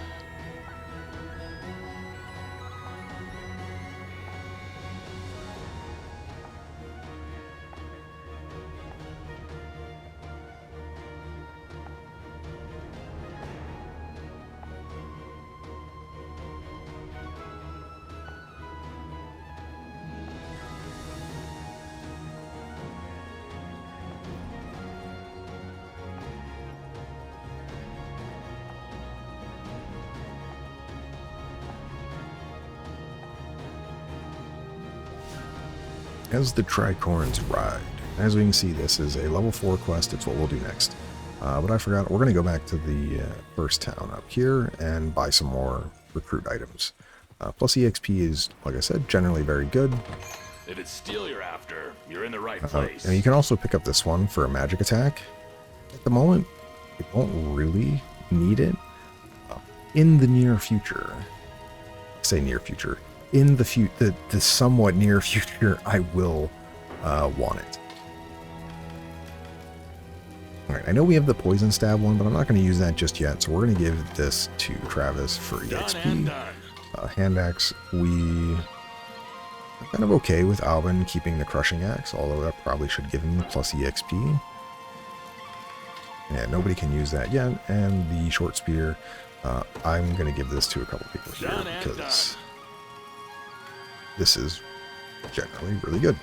As the Tricorns ride. As we can see, this is a level 4 quest. It's what we'll do next. But I forgot, we're going to go back to the first town up here and buy some more recruit items. Plus EXP is, like I said, generally very good. If it's steel you're after, you're in the right place. And you can also pick up this one for a magic attack. At the moment, we don't really need it. In the near future, I say near future, in the somewhat near future, I will want it. Alright, I know we have the poison stab one, but I'm not going to use that just yet, so we're going to give this to Travis for EXP. Hand axe, we are kind of okay with Alvin keeping the crushing axe, although that probably should give him plus EXP. Yeah, nobody can use that yet, and the short spear, I'm going to give this to a couple people here, because this is generally really good.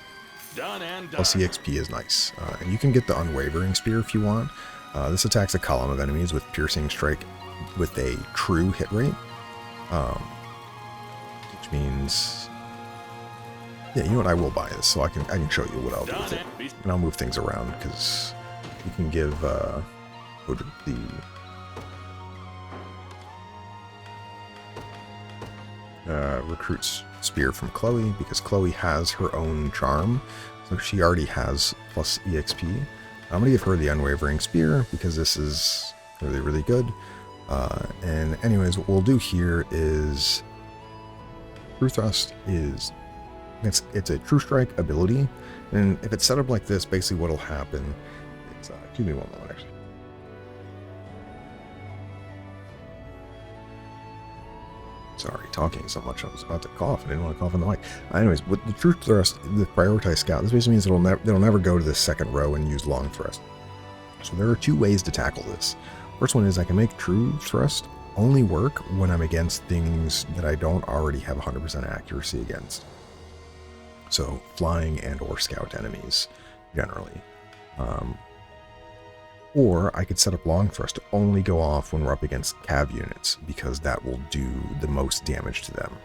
Plus EXP is nice. And you can get the unwavering spear if you want. This attacks a column of enemies with piercing strike with a true hit rate. Which means, yeah, you know what, I will buy this, so I can show you what I'll do with it. And I'll move things around, because you can give the recruits spear from Chloe, because Chloe has her own charm, so she already has plus EXP. I'm gonna give her the unwavering spear because this is really, really good. And anyways, what we'll do here is True Thrust is it's a True Strike ability, and if it's set up like this, basically what'll happen, it's give me one moment actually. Sorry, talking so much. I was about to cough. I didn't want to cough on the mic. Anyways, with the true thrust, the prioritized scout, this basically means they'll never go to the second row and use long thrust. So there are two ways to tackle this. First one is I can make true thrust only work when I'm against things that I don't already have 100% accuracy against. So flying and or scout enemies, generally. Or I could set up long thrust to only go off when we're up against cav units, because that will do the most damage to them.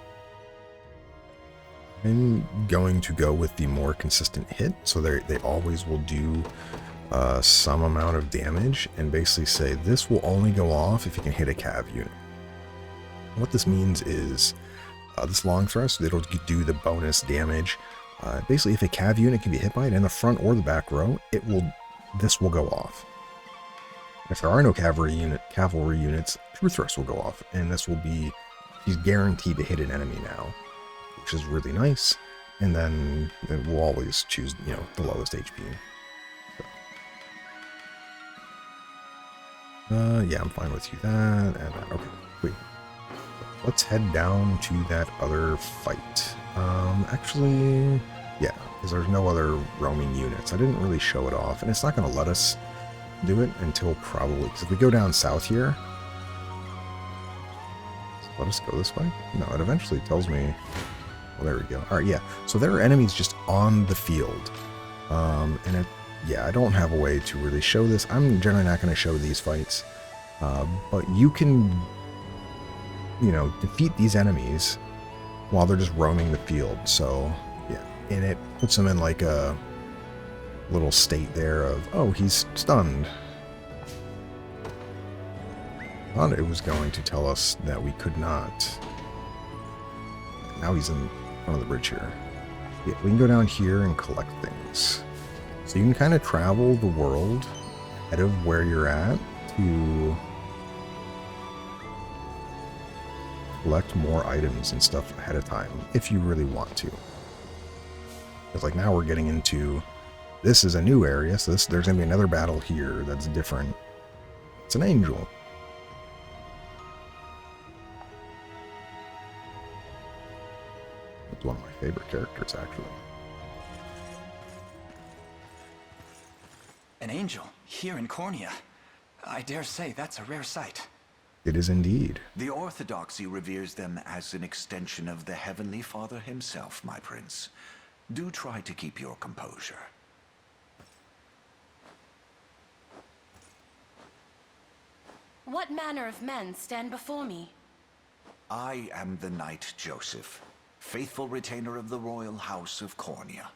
I'm going to go with the more consistent hit, so they always will do some amount of damage, and basically say this will only go off if you can hit a cav unit. What this means is this long thrust, it'll do the bonus damage. Basically, if a cav unit can be hit by it in the front or the back row, this will go off. If there are no cavalry units, true thrust will go off, and this will be, he's guaranteed to hit an enemy now, which is really nice. And then it will always choose, the lowest HP. So. Yeah, I'm fine with you that and that. Okay, wait. Let's head down to that other fight. Actually, yeah, because there's no other roaming units. I didn't really show it off, and it's not going to let us do it until probably, because if we go down south here, let us go this way. No, it eventually tells me. Well, there we go. All right, yeah. So there are enemies just on the field, and I don't have a way to really show this. I'm generally not going to show these fights, but you can, defeat these enemies while they're just roaming the field. So yeah, and it puts them in like a little state there of, oh, he's stunned. I thought it was going to tell us that we could not. Now he's in front of the bridge here. Yeah, we can go down here and collect things. So you can kind of travel the world ahead of where you're at to collect more items and stuff ahead of time if you really want to. Because like now we're getting into, this is a new area, so there's going to be another battle here that's different. It's an angel. It's one of my favorite characters, actually. An angel here in Cornia. I dare say that's a rare sight. It is indeed. The Orthodoxy reveres them as an extension of the Heavenly Father himself, my prince. Do try to keep your composure. What manner of men stand before me? I am the Knight Joseph, faithful retainer of the royal house of Cornia.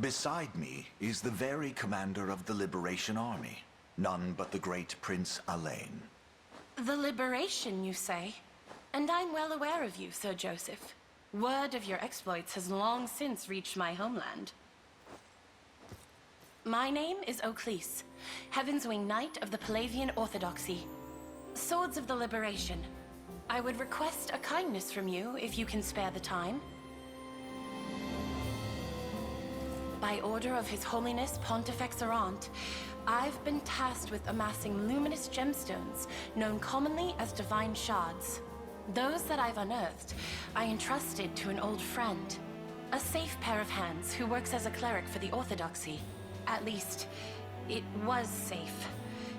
Beside me is the very commander of the Liberation Army, none but the great Prince Alain. The Liberation, you say? And I'm well aware of you, Sir Joseph. Word of your exploits has long since reached my homeland. My name is Oclese, Heaven's Wing Knight of the Palavian Orthodoxy. Swords of the Liberation. I would request a kindness from you if you can spare the time. By order of His Holiness Pontifex Errant, I've been tasked with amassing luminous gemstones, known commonly as divine shards. Those that I've unearthed, I entrusted to an old friend. A safe pair of hands who works as a cleric for the Orthodoxy. At least, it was safe.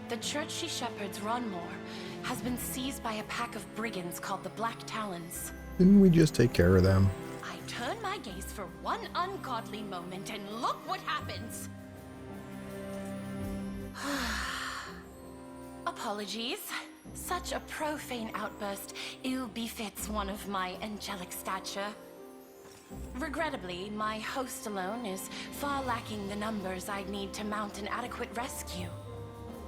The church she shepherds, Ronmore, has been seized by a pack of brigands called the Black Talons. Didn't we just take care of them? I turn my gaze for one ungodly moment and look what happens! Apologies. Such a profane outburst ill befits one of my angelic stature. Regrettably, my host alone is far lacking the numbers I'd need to mount an adequate rescue.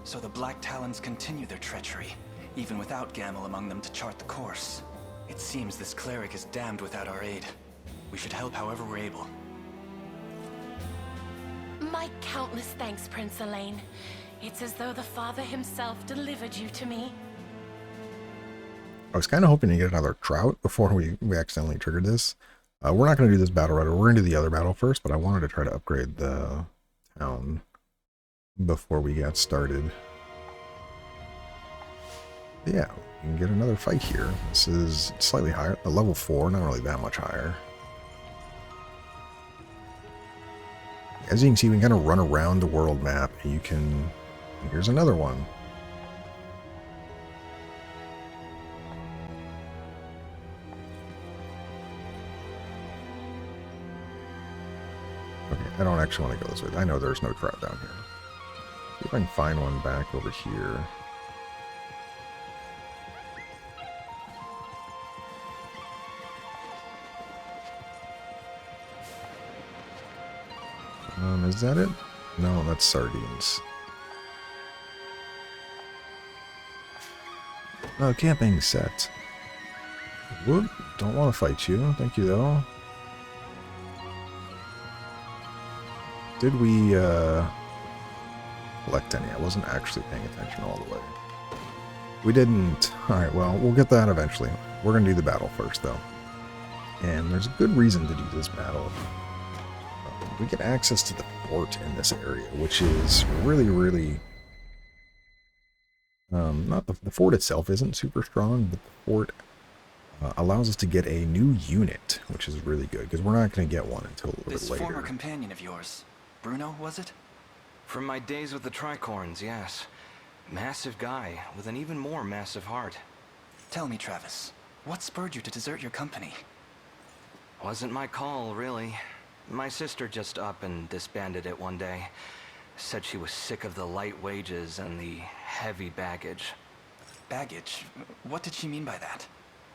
So the Black Talons continue their treachery, even without Gamel among them to chart the course. It seems this cleric is damned without our aid. We should help however we're able. My countless thanks, Prince Alain. It's as though the Father himself delivered you to me. I was kind of hoping to get another trout before we accidentally triggered this. We're not going to do this battle right away. We're going to do the other battle first, but I wanted to try to upgrade the town before we got started. Yeah, we can get another fight here. This is slightly higher, a level 4, not really that much higher. As you can see, we can kind of run around the world map, and you can... Here's another one. Okay, I don't actually want to go this way. I know there's no trout down here. See if I can find one back over here. Is that it? No, that's sardines. Oh, camping set. Whoop, don't want to fight you. Thank you, though. Did we, collect any? I wasn't actually paying attention all the way. We didn't. Alright, well, we'll get that eventually. We're going to do the battle first, though. And there's a good reason to do this battle. We get access to the fort in this area, which is really, really... not the fort itself isn't super strong, but the fort allows us to get a new unit, which is really good, because we're not going to get one until a little bit later. This former companion of yours, Bruno, was it? From my days with the Tricorns, yes. Massive guy, with an even more massive heart. Tell me, Travis, what spurred you to desert your company? Wasn't my call, really. My sister just up and disbanded it one day. Said she was sick of the light wages and the heavy baggage. Baggage? What did she mean by that?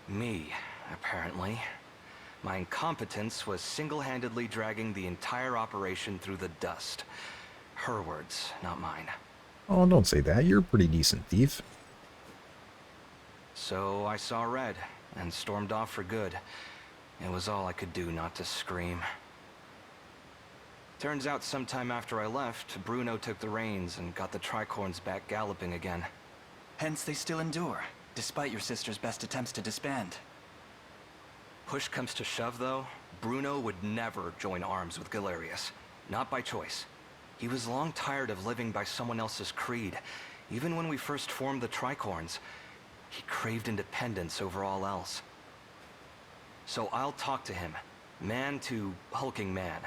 Me, apparently. My incompetence was single-handedly dragging the entire operation through the dust. Her words, not mine. Oh, don't say that. You're a pretty decent thief. So I saw red and stormed off for good. It was all I could do not to scream. Turns out sometime after I left, Bruno took the reins and got the Tricorns back galloping again. Hence they still endure, despite your sister's best attempts to disband. Push comes to shove, though, Bruno would never join arms with Galerius. Not by choice. He was long tired of living by someone else's creed. Even when we first formed the Tricorns, he craved independence over all else. So I'll talk to him, man to hulking man.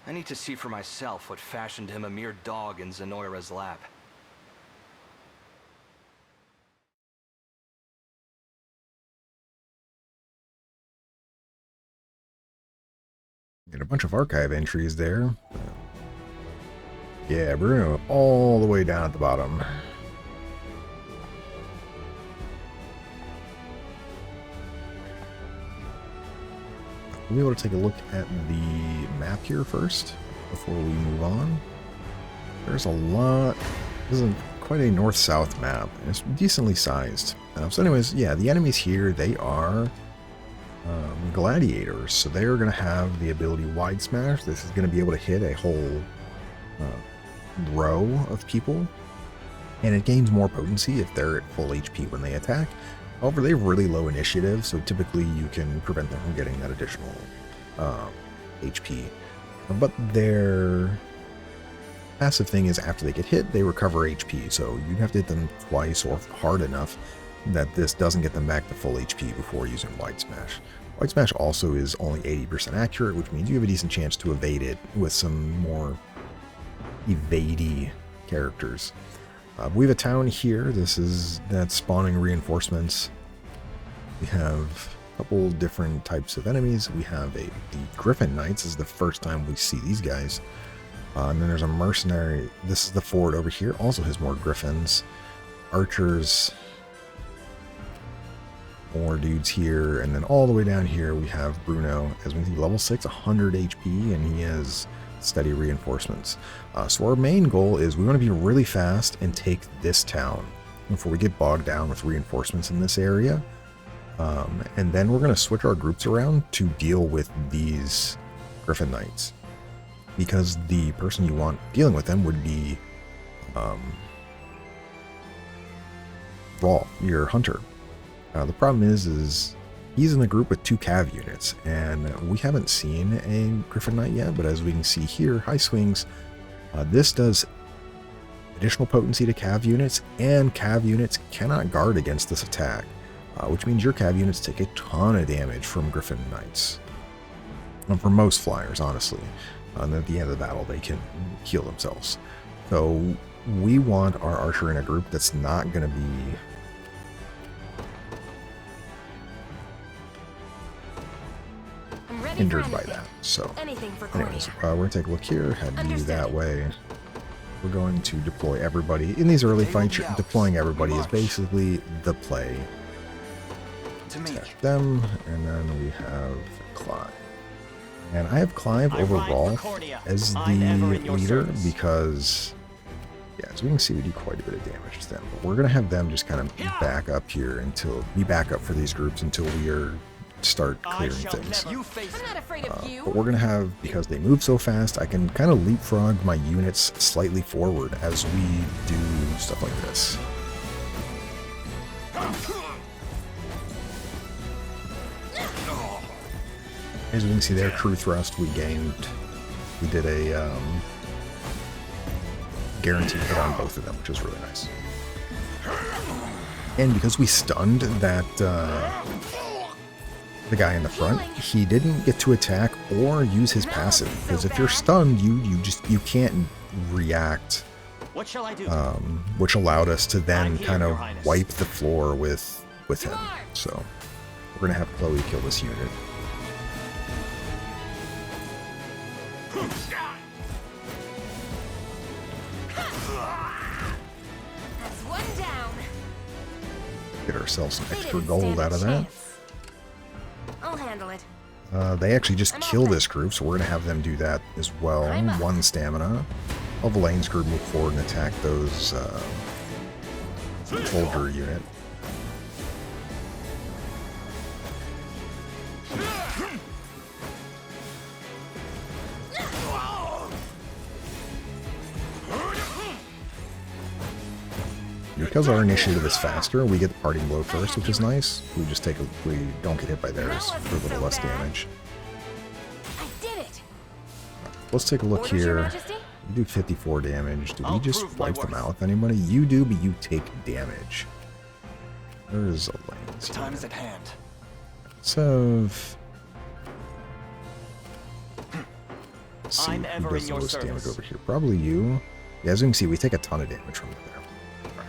I need to see for myself what fashioned him a mere dog in Zenoiran's lap. Get a bunch of archive entries there. Yeah, Bruno all the way down at the bottom. We'll be able to take a look at the map here first before we move on. There's a lot. This is quite a north-south map. It's decently sized. So anyways, yeah, the enemies here, they are gladiators. So they're going to have the ability Wide Smash. This is going to be able to hit a whole row of people. And it gains more potency if they're at full HP when they attack. However, they have really low initiative, so typically you can prevent them from getting that additional HP. But their passive thing is after they get hit, they recover HP, so you have to hit them twice or hard enough that this doesn't get them back to full HP before using Wide Smash. Wide Smash also is only 80% accurate, which means you have a decent chance to evade it with some more evadey characters. We have a town here. This is that spawning reinforcements. We have a couple different types of enemies. We have the Griffin Knights. This is the first time we see these guys. And then there's a Mercenary. This is the fort over here. Also has more Griffins. Archers. More dudes here. And then all the way down here we have Bruno. As we can see, level 6, 100 HP. And he has steady reinforcements. So our main goal is we want to be really fast and take this town before we get bogged down with reinforcements in this area. And then we're going to switch our groups around to deal with these Griffin Knights. Because the person you want dealing with them would be Raw, your hunter. The problem is he's in the group with 2 cav units, and we haven't seen a Griffin Knight yet, but as we can see here, high swings, this does additional potency to cav units, and cav units cannot guard against this attack, which means your cav units take a ton of damage from Griffin Knights. And for most flyers, honestly. And at the end of the battle, they can heal themselves. So we want our archer in a group that's not going to be hindered by that. So anyways, we're going to take a look here, head you that way. We're going to deploy everybody. In these early fights, deploying everybody is basically the play. Attack them, and then we have Clive. And I have Clive over Rolf as the leader because, yeah, as we can see, we do quite a bit of damage to them. But we're going to have them just kind of back up here until, be back up for these groups until we start clearing things. But we're going to have, because they move so fast, I can kind of leapfrog my units slightly forward as we do stuff like this. As we can see there, crew thrust, we did a guaranteed hit on both of them, which was really nice. And because we stunned that the guy in the front, he didn't get to attack or use his passive, because if you're stunned, you can't react, which allowed us to then kind of wipe the floor with him. So we're gonna have Chloe kill this unit. Get ourselves some extra gold out of that. I'll handle it. They actually just kill this group, so we're going to have them do that as well. 1 stamina. All the lanes group move forward and attack those soldier unit. Because our initiative is faster, we get the parting blow first, which is nice. We don't get hit by theirs for a little less damage. I did it. Let's take a look here. We do 54 damage. Do we just wipe them out with anybody? You do, but you take damage. There's a lane. Time is at hand. So, let's see who does the most damage over here. Probably you. Yeah, as you can see, we take a ton of damage from there.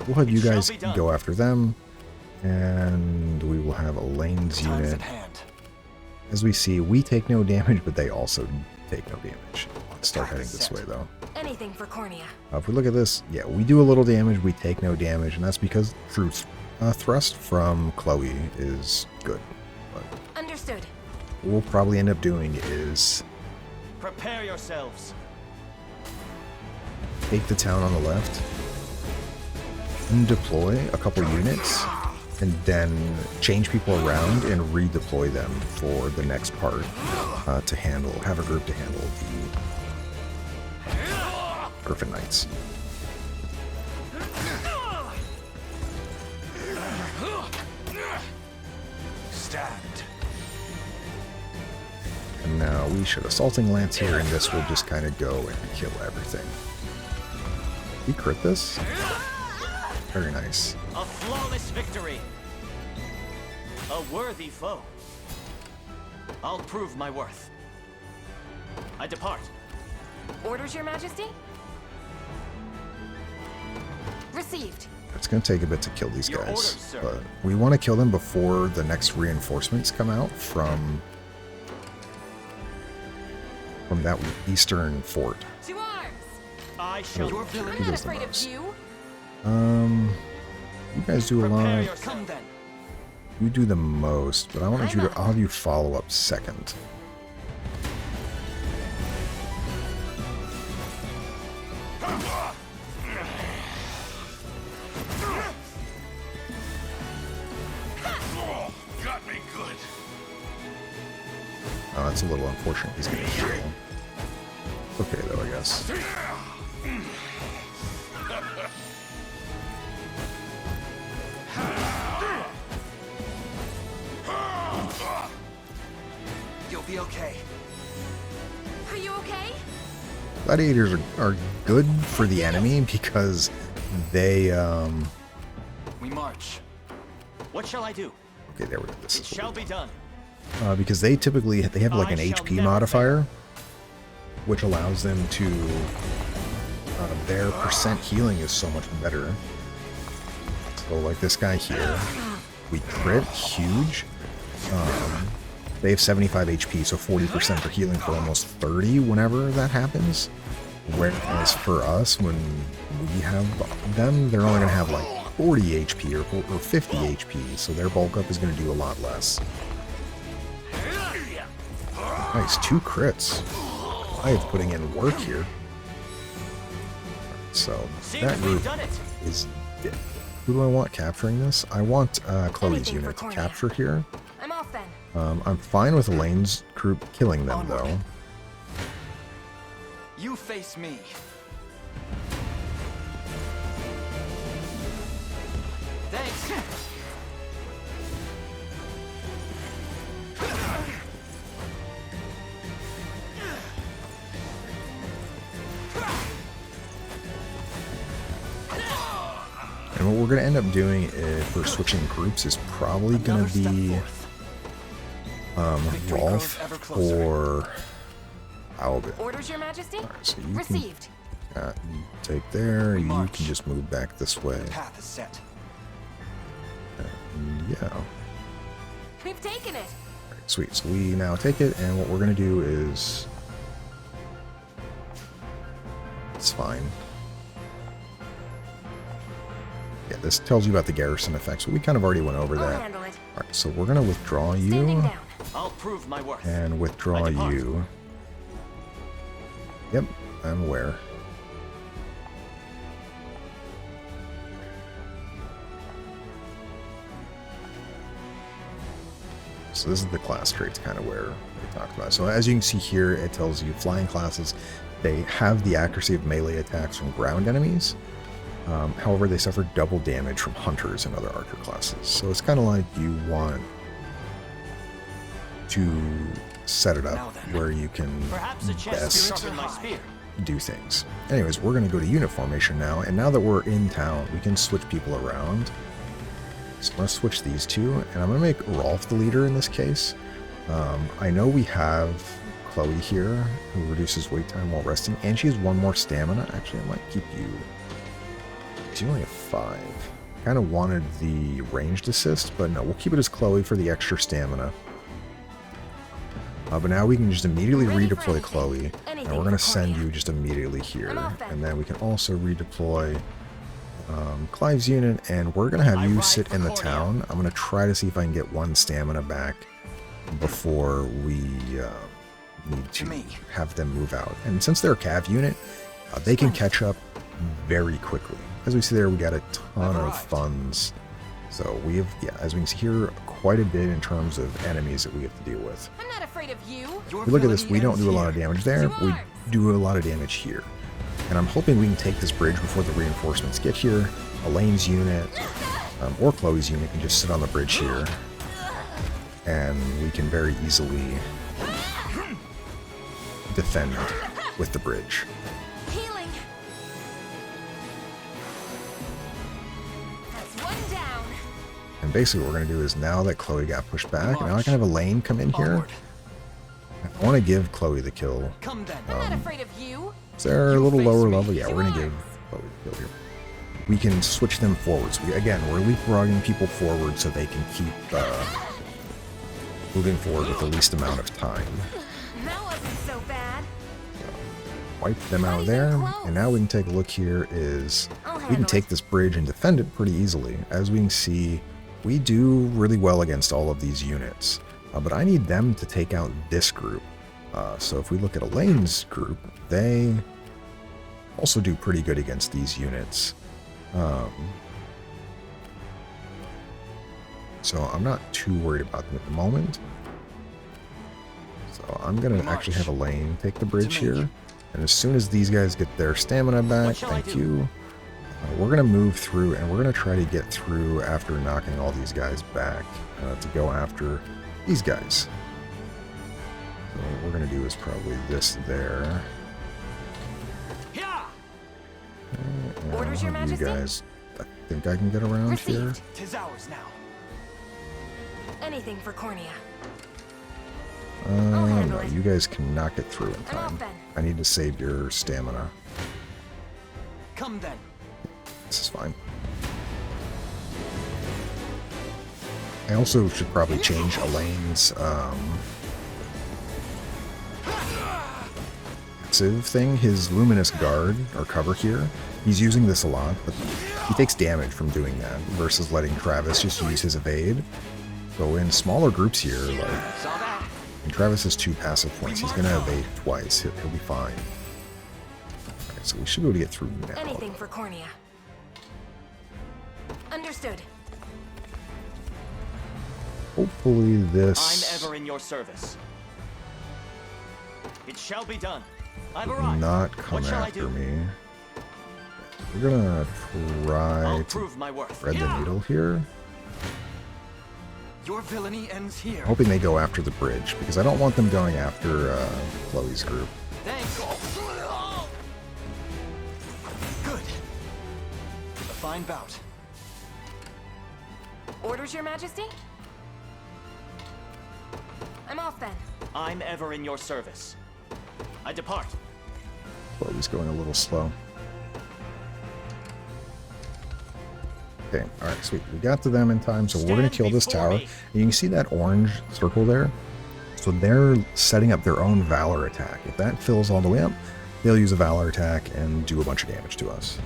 We'll have you guys go after them, and we will have Elaine's unit. As we see, we take no damage, but they also take no damage. Let's start heading this way, though. Anything for Cornea. If we look at this, yeah, we do a little damage, we take no damage, and that's because true thrust from Chloe is good. But understood. what we'll probably end up doing is prepare yourselves. Take the town on the left. Deploy a couple units and then change people around and redeploy them for the next part to have a group to handle the Griffin Knights. Stand. And now we should assaulting lance here, and this will just kind of go and kill everything. We crit this? Very nice. A flawless victory. A worthy foe. I'll prove my worth. I depart. Orders, Your Majesty? Received. It's going to take a bit to kill these guys, orders, but we want to kill them before the next reinforcements come out from that eastern fort. To arms! I shall. Your I'm not afraid of you. You guys do a lot. Come then. You do the most, but I'll have you follow up second. Got me good. Oh, that's a little unfortunate. He's gonna heal. Okay, though, I guess. You'll be okay. Are you okay? Gladiators are good for the enemy because they We march. What shall I do? okay, there we go. This It is shall be done. because they typically have like an I shall HP never modifier, which allows them to their percent healing is so much better. So like this guy here, we crit huge. They have 75 HP, so 40% for healing for almost 30 whenever that happens. Whereas for us, when we have them, they're only going to have like 40 HP or 50 HP, so their bulk up is going to do a lot less. Nice, 2 crits. I am putting in work here. So that group is dead. Who do I want capturing this? I want Chloe's unit to capture here. I'm off then. I'm fine with Elaine's group killing them, though. You face me. Thanks. And what we're going to end up doing if we're switching groups is probably going to be Rolf or Albin. Orders, Your Majesty? Right, so you Received. can take there, you can just move back this way. The path is set. And yeah. We've taken it. Right, sweet. So we now take it, and what we're going to do is... It's fine. Yeah, this tells you about the garrison effects, but we kind of already went over that. Handle it. Alright, so we're going to withdraw Standing you, down. I'll prove my worth. and withdraw you. Yep, I'm aware. So this is the class traits kind of where we talked about. So as you can see here, it tells you flying classes, they have the accuracy of melee attacks from ground enemies. However, they suffer double damage from hunters and other archer classes. So it's kind of like you want to set it up where you can best do things. Anyways, we're going to go to unit formation now, and now that we're in town, we can switch people around. So I'm going to switch these two, and I'm going to make Rolf the leader in this case. I know we have Chloe here, who reduces wait time while resting, and she has 1 more stamina. Actually, I might keep you. You only have 5. Kind of wanted the ranged assist, but no, we'll keep it as Chloe for the extra stamina. But now we can just immediately redeploy Chloe, and we're going to send you just immediately here. And then we can also redeploy Clive's unit, and we're going to have you sit in the town. I'm going to try to see if I can get 1 stamina back before we need to have them move out. And since they're a cav unit, they can catch up very quickly. As we see there, we got a ton of funds. So we have, yeah, as we can see here, quite a bit in terms of enemies that we have to deal with. I'm not afraid of you. If we look at this, we don't do a lot of damage there. We do a lot of damage here. And I'm hoping we can take this bridge before the reinforcements get here. Elaine's unit, or Chloe's unit, can just sit on the bridge here. And we can very easily defend with the bridge. Healing. That's 1 down. And basically what we're going to do is, now that Chloe got pushed back, now I can have Elaine come in here. I want to give Chloe the kill. I'm not afraid of you. They're a little lower level. Yeah, we're going to give Chloe the kill here. We can switch them forwards. Again, we're leapfrogging people forward so they can keep moving forward with the least amount of time. That wasn't so bad. Wipe them out there, and now we can take a look here is we can take this bridge and defend it pretty easily. As we can see, we do really well against all of these units, but I need them to take out this group. So if we look at Elaine's group, they also do pretty good against these units. So I'm not too worried about them at the moment. So I'm going to actually have Elaine take the bridge here. And as soon as these guys get their stamina back, thank you, we're going to move through, and we're going to try to get through after knocking all these guys back to go after these guys. So what we're going to do is probably this there. Orders, Your You Majesty? guys, I think I can get around here. Received. Tis ours now. Anything for Cornea. No, you guys cannot get through in I'm off time. then. I need to save your stamina. Come then. This is fine. I also should probably change Elaine's passive thing, his luminous guard or cover here. He's using this a lot, but he takes damage from doing that versus letting Travis just use his evade. So in smaller groups here, like, and Travis has 2 passive points, he's gonna evade twice. He'll be fine. Okay, so we should be able to get through now. Anything for Cornea. Understood. Hopefully this I'm ever in your service. It shall be done. I've will arrived. not come What shall I after do? me. We're gonna try I'll to prove my worth. thread the needle here. Your villainy ends here. Hoping they go after the bridge, because I don't want them going after Chloe's group. Thanks. Good. A fine bout. Orders, Your Majesty? I'm off then. I'm ever in your service. I depart. Chloe's going a little slow. Okay, alright, sweet. We got to them in time, so we're going to kill this tower. And you can see that orange circle there? So they're setting up their own Valor attack. If that fills all the way up, they'll use a Valor attack and do a bunch of damage to us.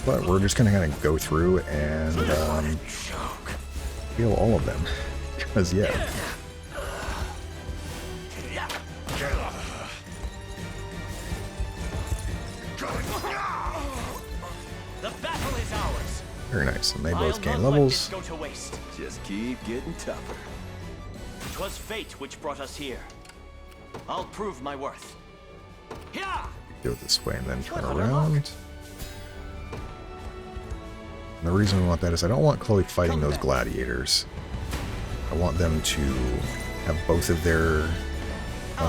But we're just going to kind of go through and kill all of them. Because, yeah. The battle is ours. Very nice. And they I'll both gain not let levels. this go to waste. Just keep getting tougher. 'Twas fate which brought us here. I'll prove my worth. Yeah. Go this way and then turn around. And the reason we want that is I don't want Chloe fighting those gladiators. I want them to have both of their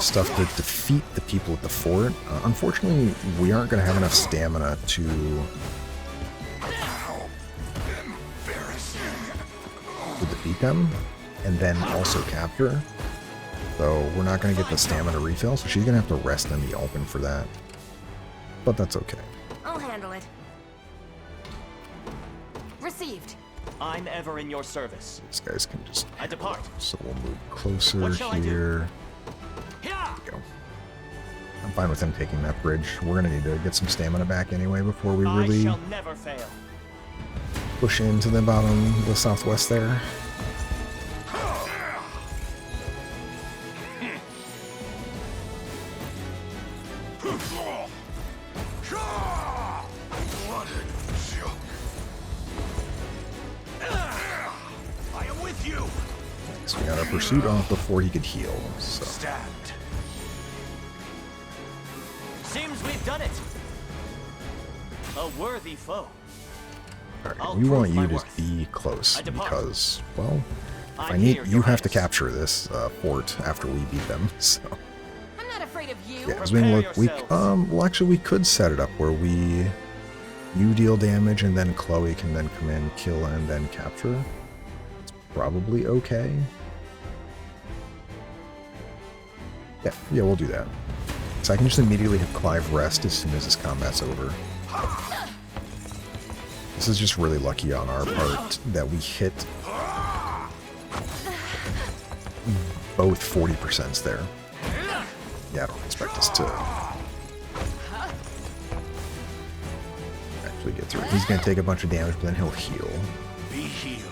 stuff to defeat the people at the fort. Unfortunately, we aren't going to have enough stamina to defeat them and then also capture. So we're not going to get the stamina refill, so she's going to have to rest in the open for that. But that's okay. I'll handle it. Received. I'm ever in your service. These guys can just... I depart. So we'll move closer What shall I do? here. Yeah. There we go. I'm fine with him taking that bridge. We're going to need to get some stamina back anyway before we I really shall never fail. push into the bottom, the southwest there. I am with you. So we got our pursuit off before he could heal. So Stand. Seems we've done it. A worthy foe. alright, I'll we want prove my you to worth. be close I depart. because, well, if I I'm need here, you Your have to Highness. capture this fort after we beat them. So I'm not afraid of you. yeah, because we Prepare look, we yourselves. well actually we could set it up where you deal damage and then Chloe can then come in, kill, and then capture. It's probably okay. Yeah, we'll do that. So I can just immediately have Clive rest as soon as this combat's over. This is just really lucky on our part that we hit both 40% there. Yeah, I don't expect us to actually get through. He's going to take a bunch of damage, but then he'll heal. Be healed.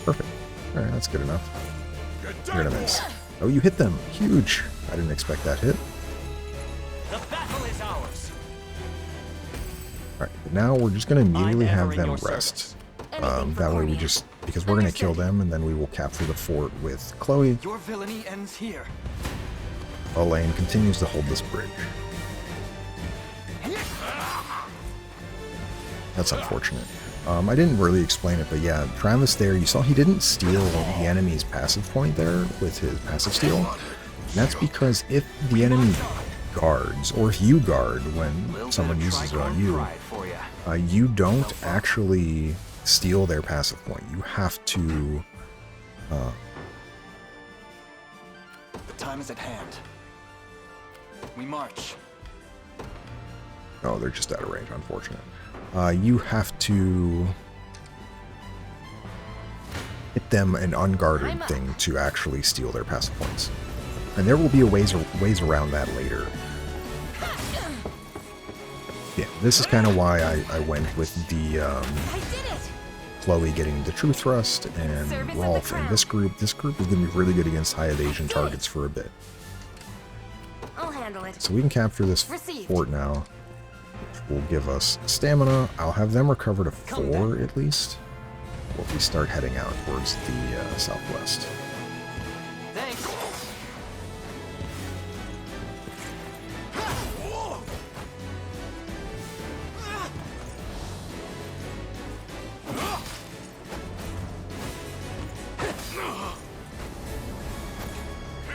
Perfect. Alright, that's good enough. You're gonna miss. Oh, you hit them. Huge. I didn't expect that hit. The battle is ours. Alright, now we're just going to immediately I'm ever have in them your rest. service. Anything for That way we Cornea. just, because we're going to kill them, and then we will capture the fort with Chloe. Your villainy ends here. Elaine continues to hold this bridge. That's unfortunate. I didn't really explain it, but yeah, Travis there, you saw he didn't steal the enemy's passive point there with his passive steal. That's because if the enemy guards, or if you guard when someone uses it on you, you don't actually steal their passive point. You have to... The time is at hand. We march. Oh, they're just out of range, unfortunate. You have to hit them an unguarded thing to actually steal their passive points. And there will be ways around that later. Yeah, this is kind of why I went with the Chloe getting the True Thrust and Rolf in this group. This group is going to be really good against high evasion targets for a bit. I'll handle it. So we can capture this fort now, which will give us stamina. I'll have them recover to 4 at least before we start heading out towards the southwest. Thanks.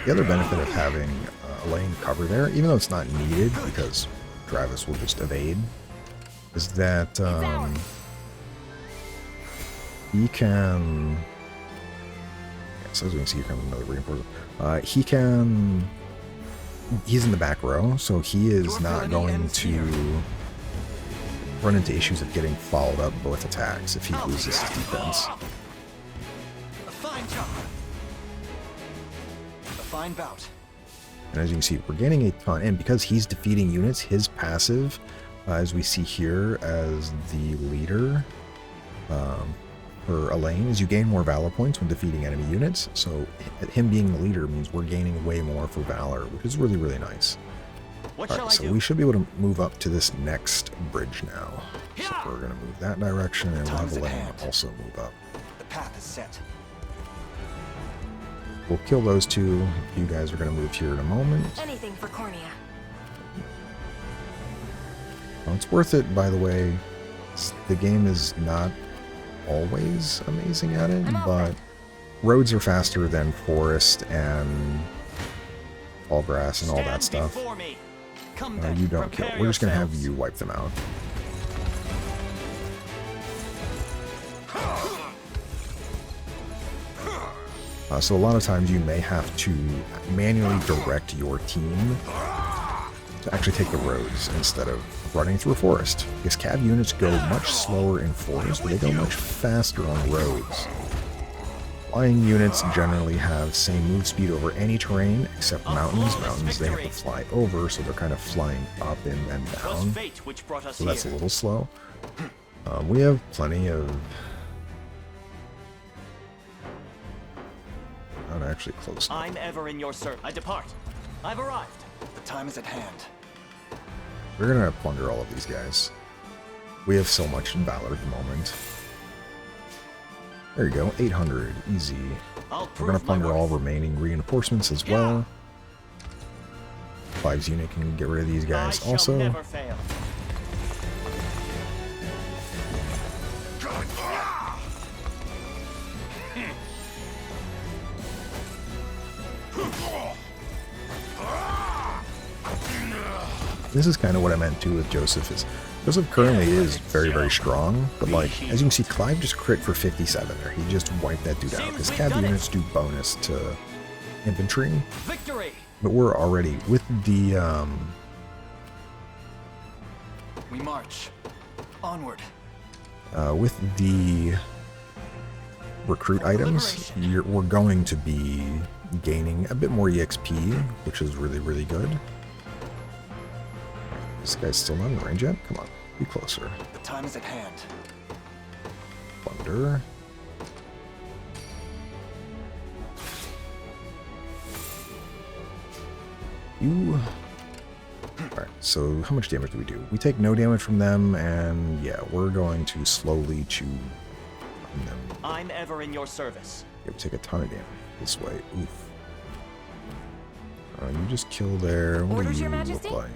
The other benefit of having Elaine cover there, even though it's not needed because Travis will just evade, is that he can... So as we can see, here comes another reinforcement. He's in the back row, so he is not going to run into issues of getting followed up with attacks if he loses his defense. A fine job. A fine bout. And as you can see, we're gaining a ton, and because he's defeating units, his passive, as we see here as the leader for Elaine, is you gain more Valor points when defeating enemy units. So him being the leader means we're gaining way more for Valor, which is really, really nice. Alright, so we should be able to move up to this next bridge now. So we're going to move that direction, and we'll have Elaine also move up. The path is set. We'll kill those two. You guys are going to move here in a moment. Anything for Cornea. Well, it's worth it, by the way. The game is not always amazing at it, but roads are faster than forest and all grass and all that stuff. You don't kill. We're just going to have you wipe them out. So a lot of times you may have to manually direct your team to actually take the roads instead of running through a forest. Because cav units go much slower in forest, but they go much faster on roads. Flying units generally have same move speed over any terrain except mountains. Mountains they have to fly over, so they're kind of flying up and then down. So that's a little slow. We have plenty of... Not actually close enough. I'm ever in your service. I depart. I've arrived. The time is at hand. We're gonna plunder all of these guys. We have so much in Valor at the moment. There you go, 800, easy. We're gonna plunder all remaining reinforcements as well. Clive's unit can get rid of these guys also. Never fail. This is kind of what I meant too with Joseph. Is Joseph currently is very, very strong, but like as you can see, Clive just crit for 57 there. He just wiped that dude out because cav units do bonus to infantry. Victory. But we're already with the We march onward. With the recruit items, we're going to be gaining a bit more EXP, which is really, really good. This guy's still not in range yet? Come on, be closer. The time is at hand. Plunder. You... Alright, so how much damage do we do? We take no damage from them, and yeah, we're going to slowly chew on them. I'm ever in your service. Yeah, we take a ton of damage this way. Oof. You just kill there. What do you look like?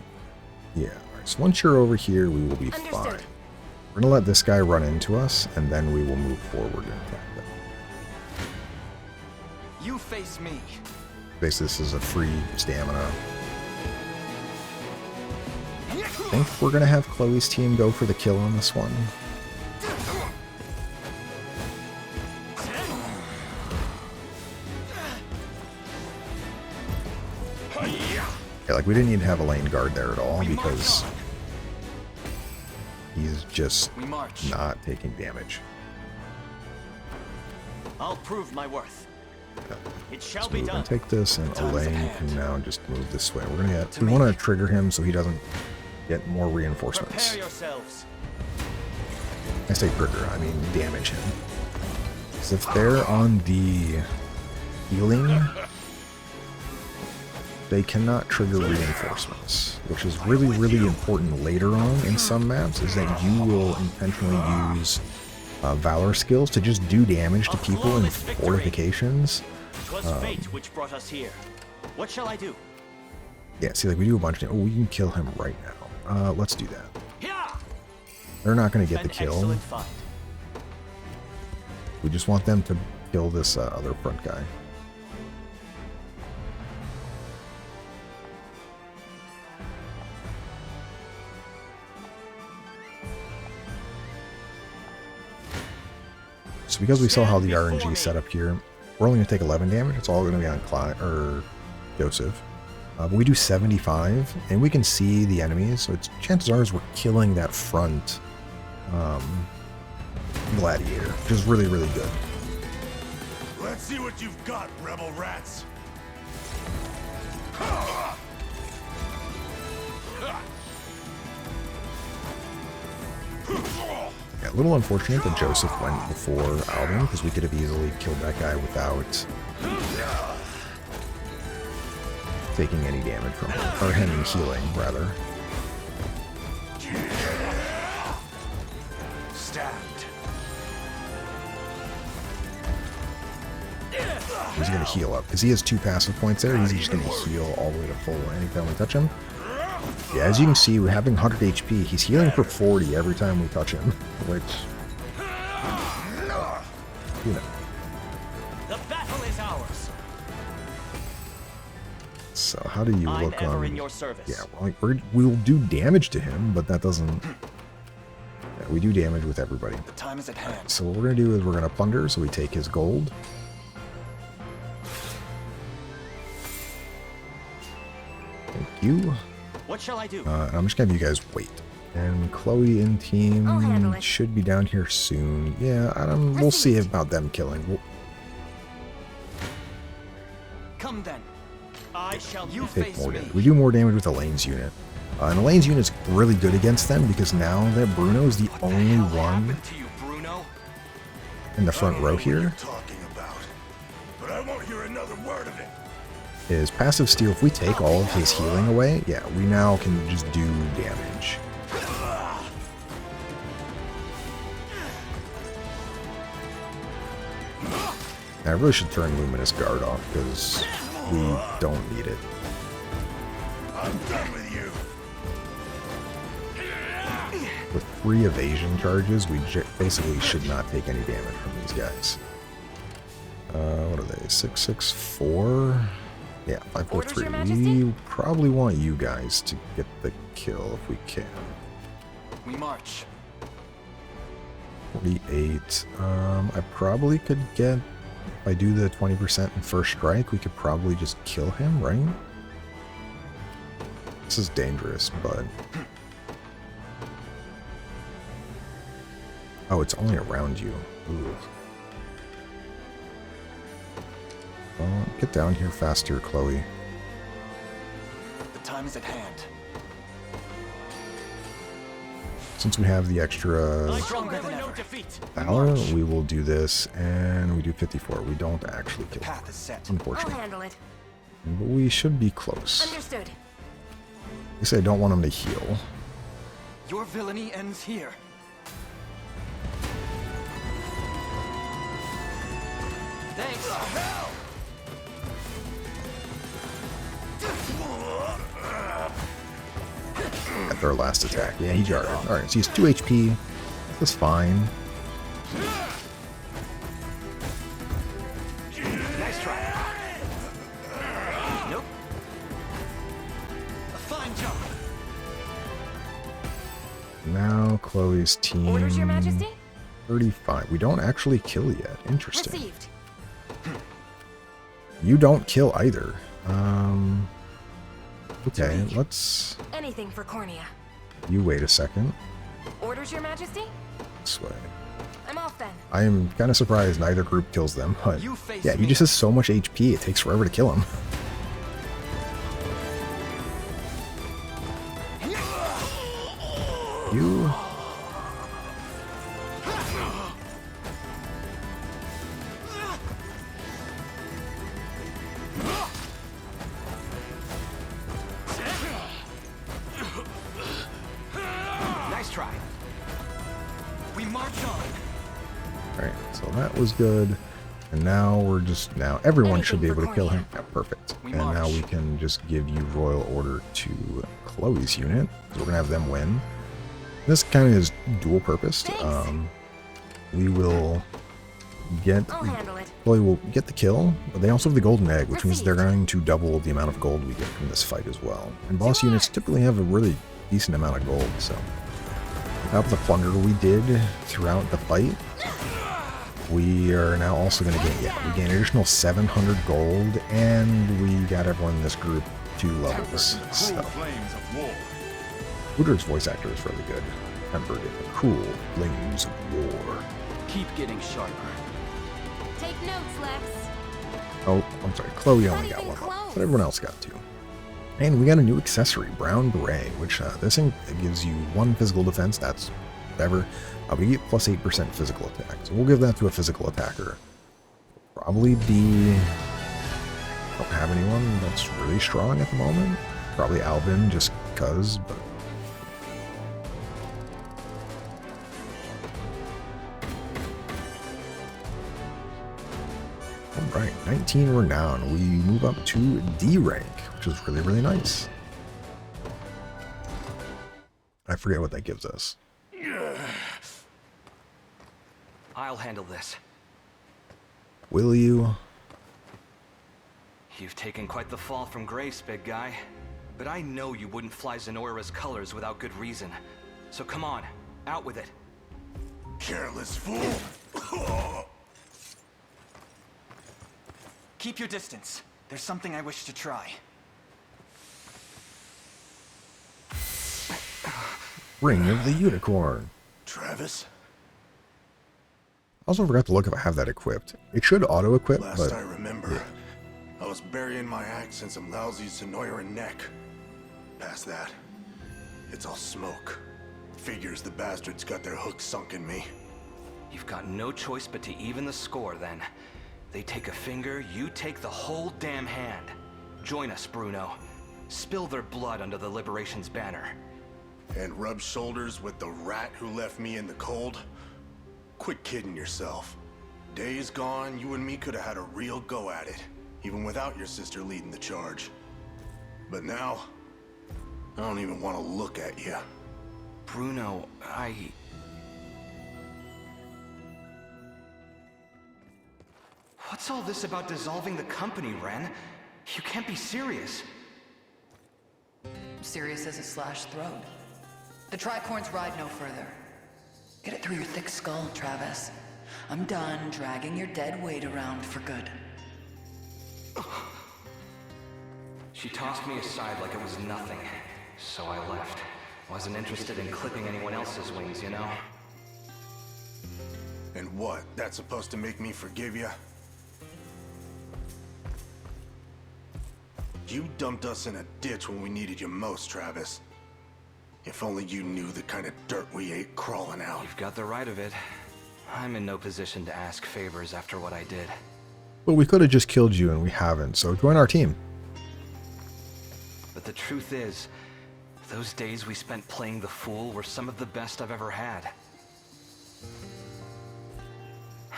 Yeah, alright, so once you're over here, we will be fine. We're gonna let this guy run into us, and then we will move forward and attack them. You face me. Basically, this is a free stamina. I think we're gonna have Chloe's team go for the kill on this one. Yeah, like we didn't need to have a lane guard there at all because he's just not taking damage. I'll prove my worth. Yeah. It shall So be we done. can take this, and Elaine can now just move this way. We're gonna get. We want to trigger him so he doesn't get more reinforcements. Prepare yourselves. I say trigger, I mean damage him. Because if they're on the healing, they cannot trigger reinforcements, which is really, really important later on in some maps, is that you will intentionally use Valor skills to just do damage to people in fortifications. 'Twas fate which brought us here. What shall I do? Yeah, see, like we do a bunch of... Oh, we can kill him right now. Let's do that. They're not going to get the kill. We just want them to kill this other front guy. So because we saw how the RNG set up here, we're only going to take 11 damage. It's all going to be on Joseph. But we do 75, and we can see the enemies, so chances are we're killing that front gladiator, which is really, really good. Let's see what you've got, rebel rats. Yeah, a little unfortunate that Joseph went before Alvin, because we could have easily killed that guy without taking any damage from him, or him healing, rather. Stand. He's going to heal up, because he has 2 passive points there. He's just going to heal all the way to full anytime we touch him. Yeah, as you can see, we're having 100 HP. He's healing for 40 every time we touch him, which, you know. The battle is ours. So how do you look on? In your service. Yeah, well, we'll do damage to him, but that doesn't. Yeah, we do damage with everybody. The time is at hand. So what we're gonna do is we're gonna plunder. So we take his gold. Thank you. What shall I do? And I'm just gonna have you guys wait. And Chloe and team should be down here soon. Yeah, Adam. We'll see about them killing. Come then. I shall Take more damage. We do more damage with Elaine's unit. And Elaine's unit's really good against them because now that Bruno is the only one in the front row here. But I won't hear another word of it. His passive steal, if we take all of his healing away, yeah, we now can just do damage. I really should turn Luminous Guard off because we don't need it. I'm done with you. With 3 evasion charges, we basically should not take any damage from these guys. What are they? 664? Yeah, 543. We probably want you guys to get the kill if we can. We march. 48. I probably could get, if I do the 20% in first strike, we could probably just kill him, right? This is dangerous, but... Oh, it's only around you. Ooh. Well, get down here faster, Chloe. The time is at hand. Since we have the extra valor, we will do this, and we do 54. We don't actually kill him, unfortunately. I'll handle it. But we should be close. Understood. At least I don't want him to heal. Your villainy ends here. Thanks. After our last attack. Yeah, he jarred. Alright, so he's 2 HP. That's fine. Nice try. Now Chloe's team. Orders, Your Majesty? 35. We don't actually kill yet. Interesting. Received. You don't kill either. Okay, let's... Anything for Cornea. You wait a second. Orders, Your Majesty? This way. I'm off then. I am kind of surprised neither group kills them, but You face yeah, he me. just has so much HP, it takes forever to kill him. You... Nice try. We march on. Alright, so that was good. And now we're just... Now everyone should be able to kill him. Yeah, perfect. And now we can just give you royal order to Chloe's unit. So we're going to have them win. This kind of is dual purposed. We will get... I'll handle it. Chloe will get the kill, but they also have the golden egg, which means they're going to double the amount of gold we get from this fight as well. And boss units typically have a really decent amount of gold, so... Without the plunder we did throughout the fight, we are now also going to gain, we gain an additional 700 gold, and we got everyone in this group 2 levels. So, Hooter's voice actor is really good. Tempered in the cool flames of war. Keep getting sharper. Take notes, Lex. Oh, I'm sorry, Chloe only got 1 level, but everyone else got 2. And we got a new accessory, Brown Beret, which this thing gives you 1 physical defense, that's whatever. We get plus 8% physical attack, so we'll give that to a physical attacker. Probably be... don't have anyone that's really strong at the moment. Probably Alvin, just cuz, but... Alright, 19 renown. We move up to D rank, which is really, really nice. I forget what that gives us. I'll handle this. Will you? You've taken quite the fall from grace, big guy. But I know you wouldn't fly Zenoiran's colors without good reason. So come on, out with it. Careless fool! Keep your distance. There's something I wish to try. Ring of the Unicorn. Travis? I also forgot to look if I have that equipped. It should auto-equip, Last but... I remember, I was burying my axe in some lousy Zenoiran neck. Past that, it's all smoke. Figures the bastards got their hooks sunk in me. You've got no choice but to even the score, then. They take a finger, you take the whole damn hand. Join us, Bruno. Spill their blood under the Liberation's banner. And rub shoulders with the rat who left me in the cold? Quit kidding yourself. Days gone, you and me could have had a real go at it, even without your sister leading the charge. But now, I don't even want to look at you. Bruno, What's all this about dissolving the company, Ren? You can't be serious. Serious as a slashed throat. The Tricorns ride no further. Get it through your thick skull, Travis. I'm done dragging your dead weight around for good. She tossed me aside like it was nothing, so I left. Wasn't interested in clipping anyone else's wings, you know? And what, that's supposed to make me forgive you? You dumped us in a ditch when we needed you most, Travis. If only you knew the kind of dirt we ate crawling out. You've got the right of it. I'm in no position to ask favors after what I did. Well, we could have just killed you and we haven't, so join our team. But the truth is, those days we spent playing the fool were some of the best I've ever had.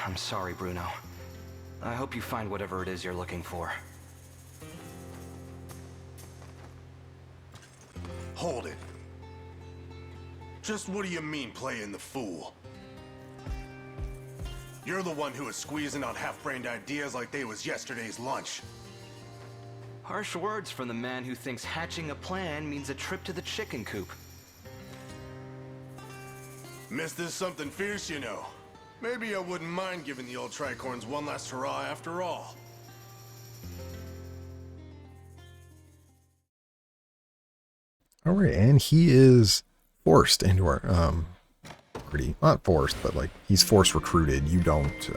I'm sorry, Bruno. I hope you find whatever it is you're looking for. Hold it. Just what do you mean, playing the fool? You're the one who was squeezing on half-brained ideas like they was yesterday's lunch. Harsh words from the man who thinks hatching a plan means a trip to the chicken coop. Missed this something fierce, you know. Maybe I wouldn't mind giving the old Tricorns one last hurrah after all. All right, and he is forced into our pretty not forced, but like he's force recruited. You don't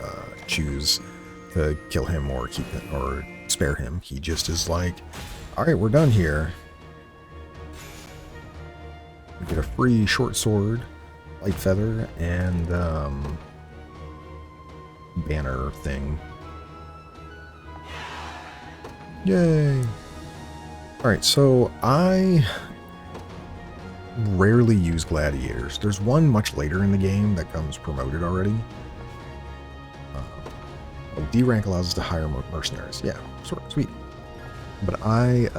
choose to kill him or keep him or spare him. He just is like, all right, we're done here. We get a free short sword, light feather, and banner thing. Yay! All right, so I rarely use gladiators. There's one much later in the game that comes promoted already. D rank allows us to hire mercenaries. Yeah, sweet. But I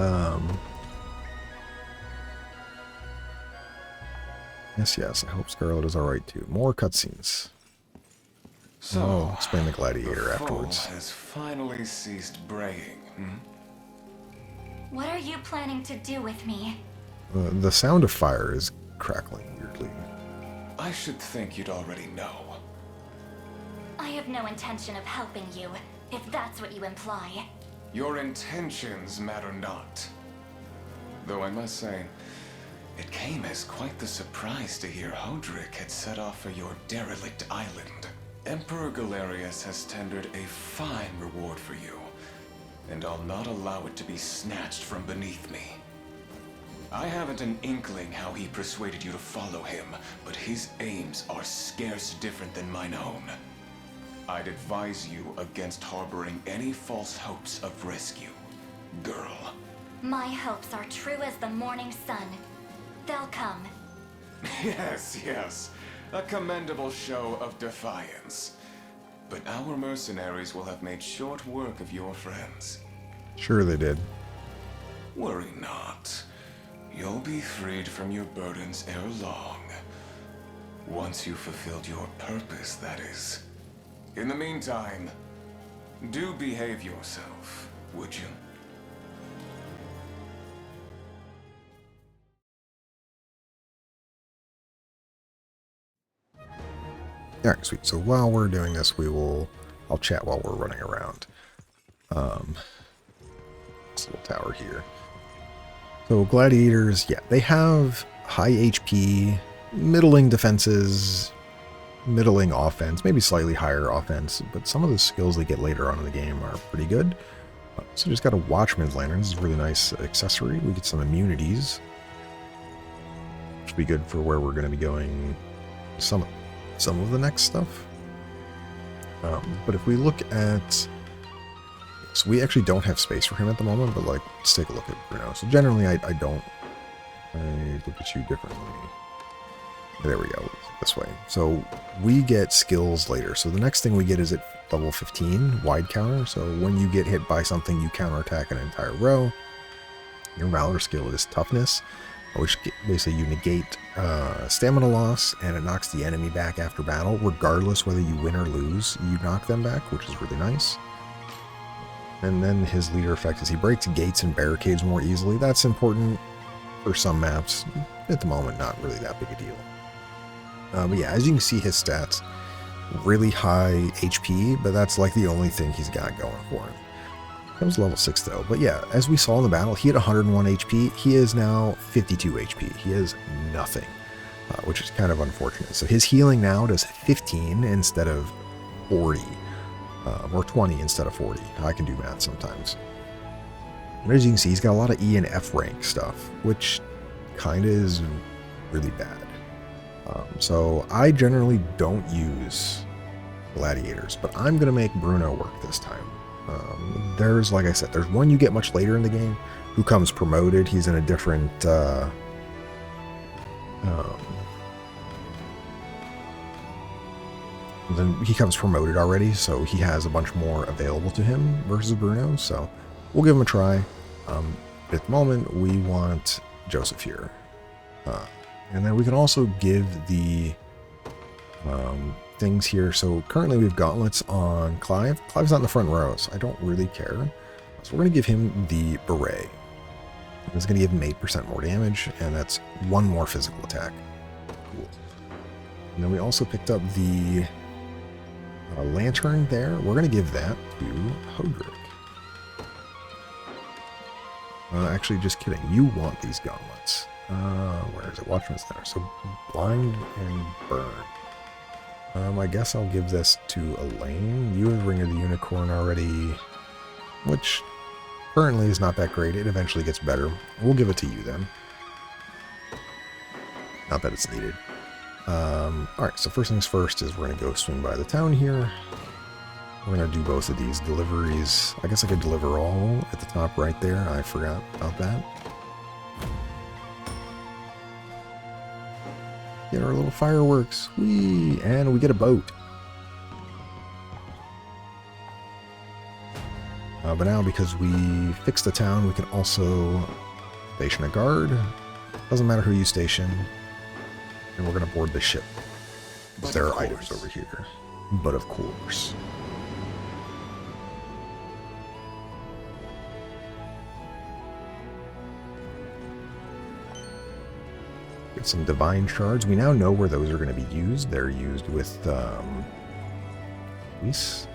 yes, I hope Scarlet is alright too. More cutscenes. So I'll explain the gladiator afterwards. Has finally ceased braying. What are you planning to do with me? The sound of fire is crackling weirdly. I should think you'd already know. I have no intention of helping you, if that's what you imply. Your intentions matter not. Though I must say, it came as quite the surprise to hear Hodrick had set off for your derelict island. Emperor Galerius has tendered a fine reward for you, and I'll not allow it to be snatched from beneath me. I haven't an inkling how he persuaded you to follow him, but his aims are scarce different than mine own. I'd advise you against harboring any false hopes of rescue, girl. My hopes are true as the morning sun. They'll come. Yes. A commendable show of defiance. But our mercenaries will have made short work of your friends. Sure they did. Worry not. You'll be freed from your burdens ere long. Once you've fulfilled your purpose, that is. In the meantime, do behave yourself, would you? Alright, sweet. So while we're doing this, I'll chat while we're running around. This little tower here. So gladiators, yeah, they have high HP, middling defenses, middling offense, maybe slightly higher offense, but some of the skills they get later on in the game are pretty good. So just got a Watchman's Lantern. This is a really nice accessory. We get some immunities, which will be good for where we're going to be going some of the next stuff. But if we look at... So we actually don't have space for him at the moment, but like, let's take a look at Bruno. So generally I don't... I look at you differently. There we go, this way. So we get skills later. So the next thing we get is at level 15, wide counter. So when you get hit by something, you counterattack an entire row. Your Valor skill is toughness, which basically you negate stamina loss, and it knocks the enemy back after battle. Regardless whether you win or lose, you knock them back, which is really nice. And then his leader effect is he breaks gates and barricades more easily. That's important for some maps. At the moment, not really that big a deal. But yeah, as you can see, his stats, really high HP, but that's like the only thing he's got going for him. That was level 6 though. But yeah, as we saw in the battle, he had 101 HP. He is now 52 HP. He has nothing, which is kind of unfortunate. So his healing now does 15 instead of 40, or 20 instead of 40. I can do math sometimes. And as you can see, he's got a lot of E and F rank stuff, which kind of is really bad. So I generally don't use gladiators, but I'm going to make Bruno work this time. There's, like I said, there's one you get much later in the game who comes promoted. He's in a different, then he comes promoted already, so he has a bunch more available to him versus Bruno, so we'll give him a try. At the moment, we want Joseph here. And then we can also give the things here. So currently we have gauntlets on Clive. Clive's not in the front rows. I don't really care. So we're going to give him the beret. It's going to give him 8% more damage, and that's 1 more physical attack. Cool. And then we also picked up the lantern there. We're going to give that to Hodrick. Actually, just kidding. You want these gauntlets. Where is it? Watchman's Center. So, blind and burn. I guess I'll give this to Elaine. You have Ring of the Unicorn already, which currently is not that great. It eventually gets better. We'll give it to you then. Not that it's needed. Alright, so first things first is we're going to go swing by the town here. We're going to do both of these deliveries. I guess I could deliver all at the top right there. I forgot about that. Get our little fireworks. Whee! And we get a boat. But now, because we fixed the town, we can also station a guard. Doesn't matter who you station. And we're going to board the ship. There are items over here. But of course. Get some divine shards. We now know where those are going to be used. They're used with Luis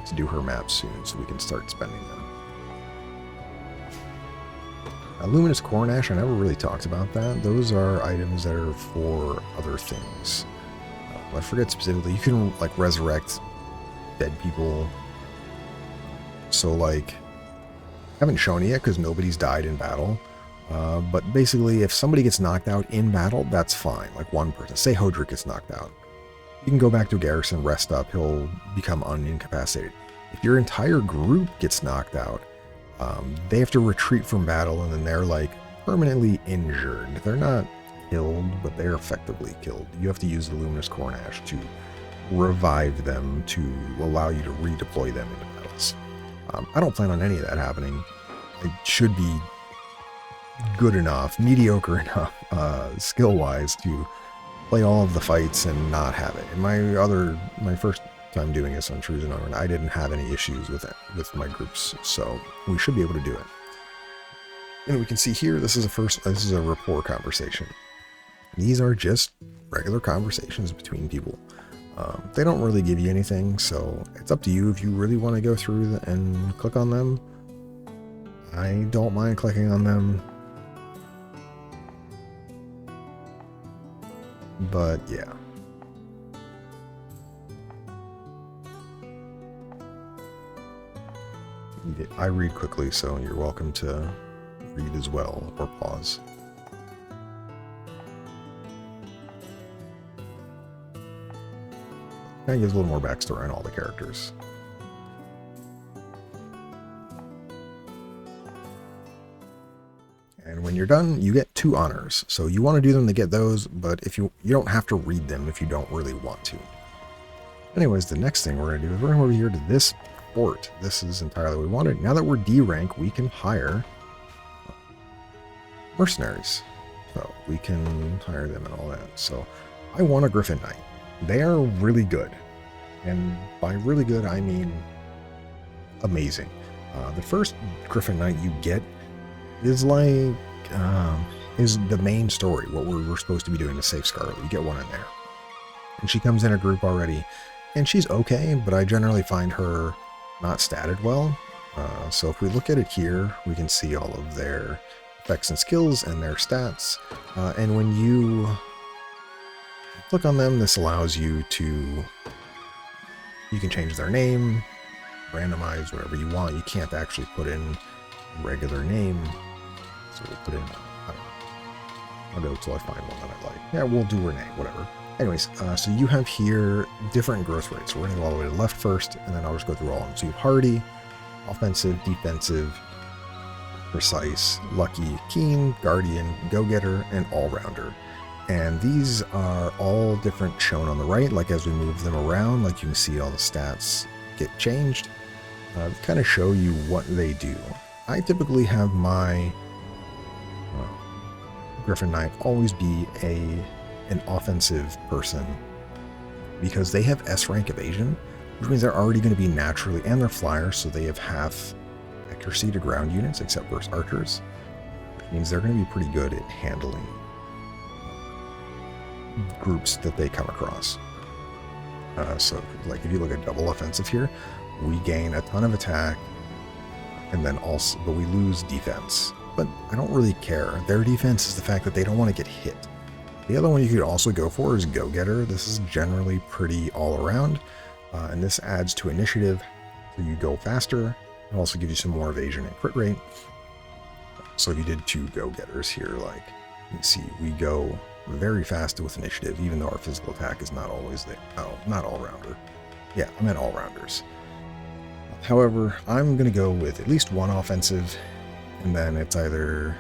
to do her map soon, so we can start spending them. Luminous Corn Ash, I never really talked about that. Those are items that are for other things. I forget specifically. You can like resurrect dead people. So like, I haven't shown it yet because nobody's died in battle. But basically, if somebody gets knocked out in battle, that's fine. Like one person. Say Hodrick gets knocked out. You can go back to Garrison, rest up. He'll become unincapacitated. If your entire group gets knocked out, they have to retreat from battle, and then they're like permanently injured. They're not killed, but they're effectively killed. You have to use the Luminous Corn Ash to revive them, to allow you to redeploy them into battles. I don't plan on any of that happening. It should be good enough, mediocre enough, skill-wise, to play all of the fights and not have it. In my first time doing this on True Zenoiran, I didn't have any issues with it, with my groups, so we should be able to do it. And we can see here, this is a rapport conversation. These are just regular conversations between people. They don't really give you anything, so it's up to you if you really want to go through and click on them. I don't mind clicking on them. But yeah. I read quickly, so you're welcome to read as well, or pause. Kind of gives a little more backstory on all the characters. And when you're done, you get 2 honors. So you want to do them to get those, but if you don't have to read them if you don't really want to. Anyways, the next thing we're going to do is we're going over here to this fort. This is entirely what we wanted. Now that we're D rank, we can hire mercenaries. So we can hire them and all that. So I want a Griffin Knight. They are really good. And by really good, I mean amazing. The first Griffin Knight you get is like, is the main story, what we're supposed to be doing to save Scarlet. You get one in there. And she comes in a group already, and she's okay, but I generally find her not statted well. So if we look at it here, we can see all of their effects and skills and their stats. And when you click on them, this allows you to, you can change their name, randomize whatever you want. You can't actually put in a regular name. So we'll put in, I don't know. I'll go till I find one that I like. Yeah, we'll do Renee, whatever. Anyways, so you have here different growth rates. So we're going to go all the way to the left first, and then I'll just go through all of them. So you have Hardy, Offensive, Defensive, Precise, Lucky, Keen, Guardian, Go-Getter, and All-Rounder. And these are all different shown on the right. Like as we move them around, like you can see all the stats get changed. Kind of show you what they do. I typically have my Griffin Knight always be an offensive person because they have S rank evasion, which means they're already going to be naturally, and they're flyers, so they have half accuracy to ground units except versus archers, which means they're going to be pretty good at handling groups that they come across. So, like, if you look at double offensive here, we gain a ton of attack, and then also, but we lose defense. But I don't really care. Their defense is the fact that they don't want to get hit. The other one you could also go for is Go-Getter. This is generally pretty all around, and this adds to initiative, so you go faster. It also gives you some more evasion and crit rate. So if you did 2 Go-Getters here, like, you can see we go very fast with initiative, even though our physical attack is not always there. Oh, not all-rounder. Yeah, I meant all-rounders. However, I'm going to go with at least 1 offensive, and then it's either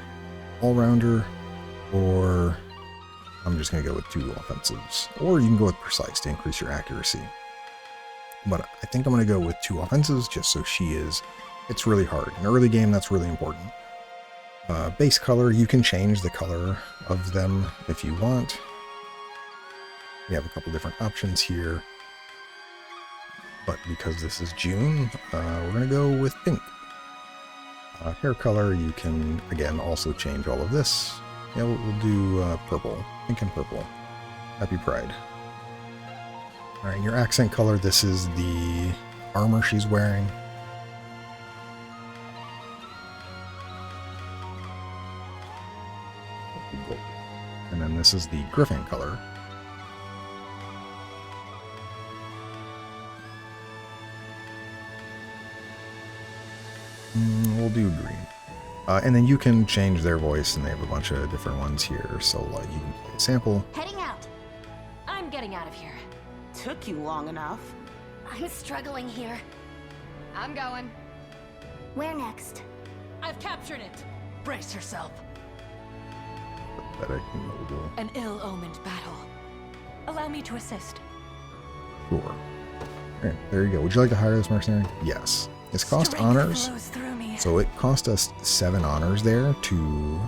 all-rounder, or I'm just going to go with 2 offensives. Or you can go with precise to increase your accuracy. But I think I'm going to go with 2 offensives, just so she is... It's really hard. In early game, that's really important. Base color, you can change the color of them if you want. We have a couple different options here. But because this is June, we're going to go with pink. Hair color, you can, again, also change all of this. Yeah, we'll do purple. Pink and purple. Happy Pride. Alright, your accent color, this is the armor she's wearing. And then this is the Griffin color. We'll do green. And then you can change their voice, and they have a bunch of different ones here. So, like, you can play a sample. Heading out. I'm getting out of here. Took you long enough. I'm struggling here. I'm going. Where next? I've captured it. Brace yourself. Pathetic, noble. An ill-omened battle. Allow me to assist. Sure. Alright, there you go. Would you like to hire this mercenary? Yes. It's cost honors. So it cost us 7 honors there to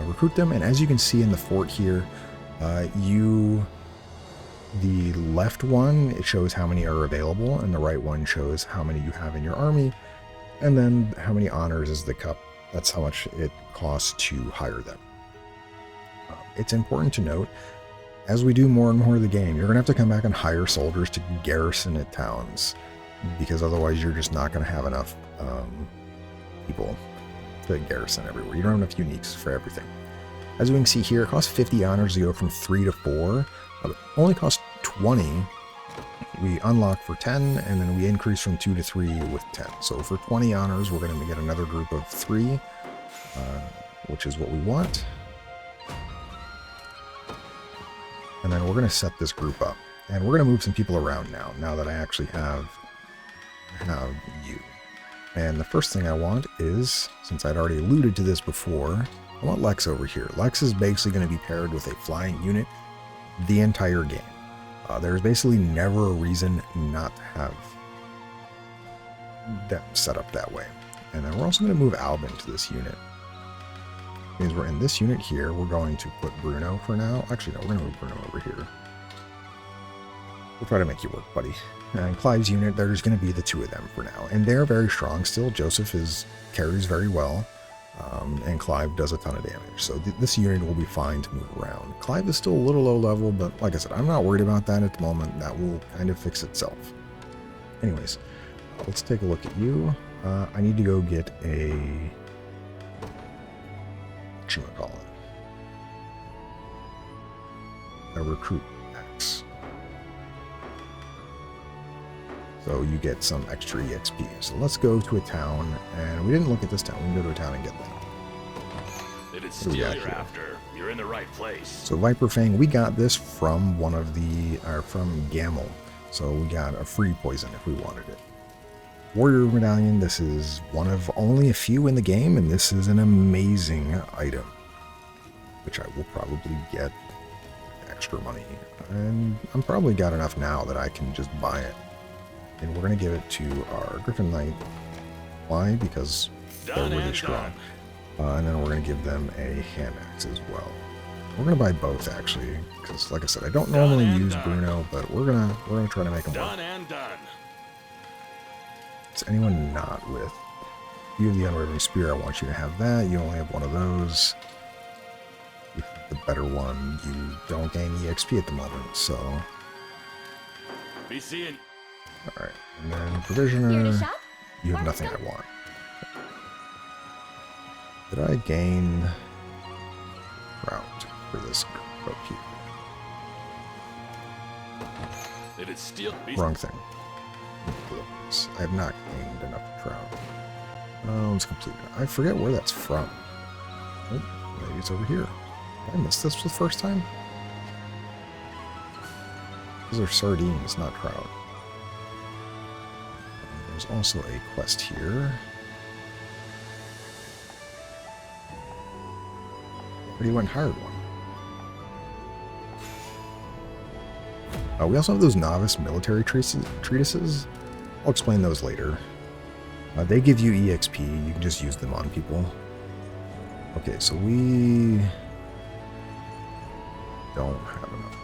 recruit them. And as you can see in the fort here, the left one, it shows how many are available, and the right one shows how many you have in your army. And then how many honors is the cup. That's how much it costs to hire them. It's important to note, as we do more and more of the game, you're going to have to come back and hire soldiers to garrison at towns, because otherwise you're just not going to have enough people to garrison everywhere. You don't have enough uniques for everything. As we can see here, it costs 50 honors to go from 3 to 4. It only costs 20. We unlock for 10, and then we increase from 2 to 3 with 10. So for 20 honors, we're going to get another group of 3, which is what we want. And then we're going to set this group up. And we're going to move some people around now that I actually have you. And the first thing I want is, since I'd already alluded to this before, I want Lex over here. Lex is basically going to be paired with a flying unit the entire game. There's basically never a reason not to have them set up that way. And then we're also going to move Albin to this unit. Means we're in this unit here. We're going to put Bruno for now. Actually, no, we're going to move Bruno over here. We'll try to make you work, buddy. And Clive's unit, there's going to be the 2 of them for now. And they're very strong still. Joseph carries very well. And Clive does a ton of damage. So this unit will be fine to move around. Clive is still a little low level, but like I said, I'm not worried about that at the moment. That will kind of fix itself. Anyways, let's take a look at you. I need to go get a... whatchamacallit? A recruit X. So you get some extra EXP. So let's go to a town, and we didn't look at this town. We can go to a town and get that. If it's steel you're after, you're in the right place. So Viper Fang, we got this from from Gamel. So we got a free poison if we wanted it. Warrior Medallion, this is one of only a few in the game, and this is an amazing item, which I will probably get extra money. And I'm probably got enough now that I can just buy it. And we're going to give it to our Griffin Knight. Why? Because they're really strong. And then we're going to give them a hand axe as well. We're going to buy both, actually, because like I said, I don't normally use Bruno, but we're gonna try to make them work. Done and done. Is anyone not with? You have the Unwavering Spear. I want you to have that. You only have one of those. the better one. You don't gain EXP at the moment, so... Be seeing. Alright, and then Provisioner, you have nothing I want. Did I gain route for this group up here? Did it steal? Wrong thing. I have not gained enough trout. Oh, it's completed. I forget where that's from. Oh, maybe it's over here. Did I miss this for the first time? These are sardines, not trout. There's also a quest here. But he went and hired one. We also have those novice military treatises. I'll explain those later. They give you EXP. You can just use them on people. Okay, so we don't have enough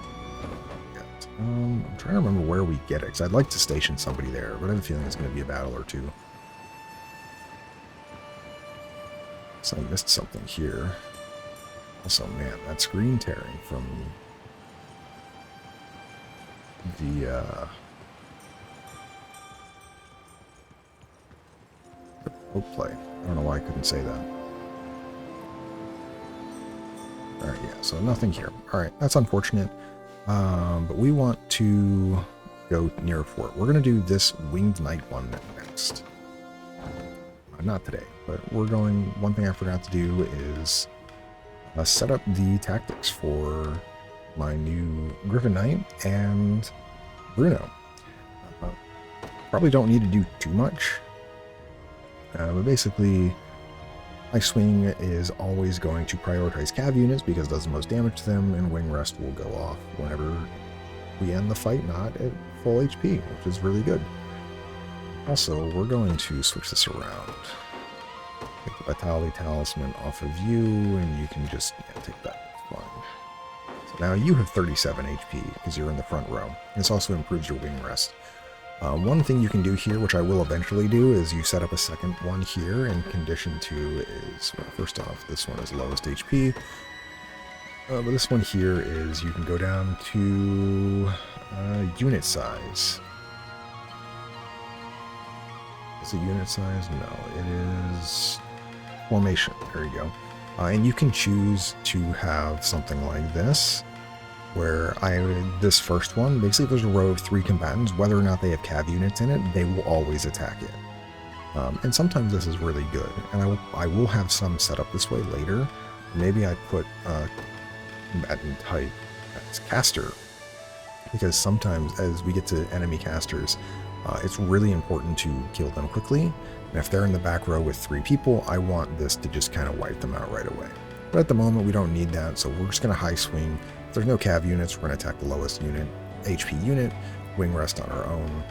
yet. I'm trying to remember where we get it, because I'd like to station somebody there, but I have a feeling it's going to be a battle or two. So I missed something here. Also, man, that screen tearing from the boat play. I don't know why I couldn't say that. Alright, yeah, so nothing here. Alright, that's unfortunate. But we want to go near a fort. We're going to do this Winged Knight one next. Not today, but we're going... One thing I forgot to do is set up the tactics for my new Griffin Knight and Bruno. Probably don't need to do too much. But basically, my swing is always going to prioritize cav units because it does the most damage to them, and wing rest will go off whenever we end the fight not at full HP, which is really good. Also, we're going to switch this around. Take the Vitality Talisman off of you, and you can just take that. It's fine. So now you have 37 HP because you're in the front row. This also improves your wing rest. One thing you can do here, which I will eventually do, is you set up a second one here, and condition 2 is, well, first off, this one is lowest HP. But this one here is you can go down to unit size. Is it unit size? No, it is formation. There you go. And you can choose to have something like this, where this first one, basically if there's a row of 3 combatants, whether or not they have cav units in it, they will always attack it. And sometimes this is really good, and I will have some set up this way later. Maybe I put combatant type as caster, because sometimes as we get to enemy casters, it's really important to kill them quickly, and if they're in the back row with 3 people, I want this to just kind of wipe them out right away. But at the moment we don't need that, so we're just going to high swing. If there's no cav units, we're going to attack the lowest unit, HP unit, wing rest on our own.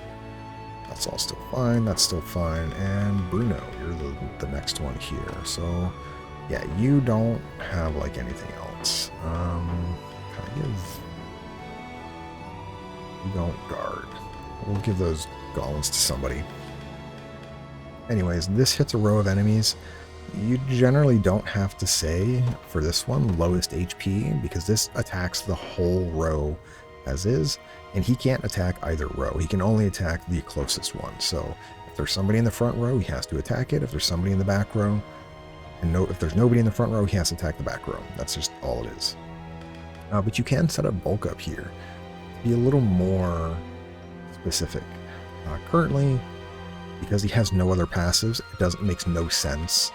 That's all still fine, that's still fine, and Bruno, you're the next one here. So yeah, you don't have like anything else. You don't guard. We'll give those gauntlets to somebody. Anyways, this hits a row of enemies. You generally don't have to say for this one lowest HP, because this attacks the whole row as is, and he can't attack either row. He can only attack the closest one. So if there's somebody in the front row, he has to attack it. If there's somebody in the back row, and if there's nobody in the front row, he has to attack the back row. That's just all it is. But you can set up bulk up here to be a little more specific. Currently, because he has no other passives, it makes no sense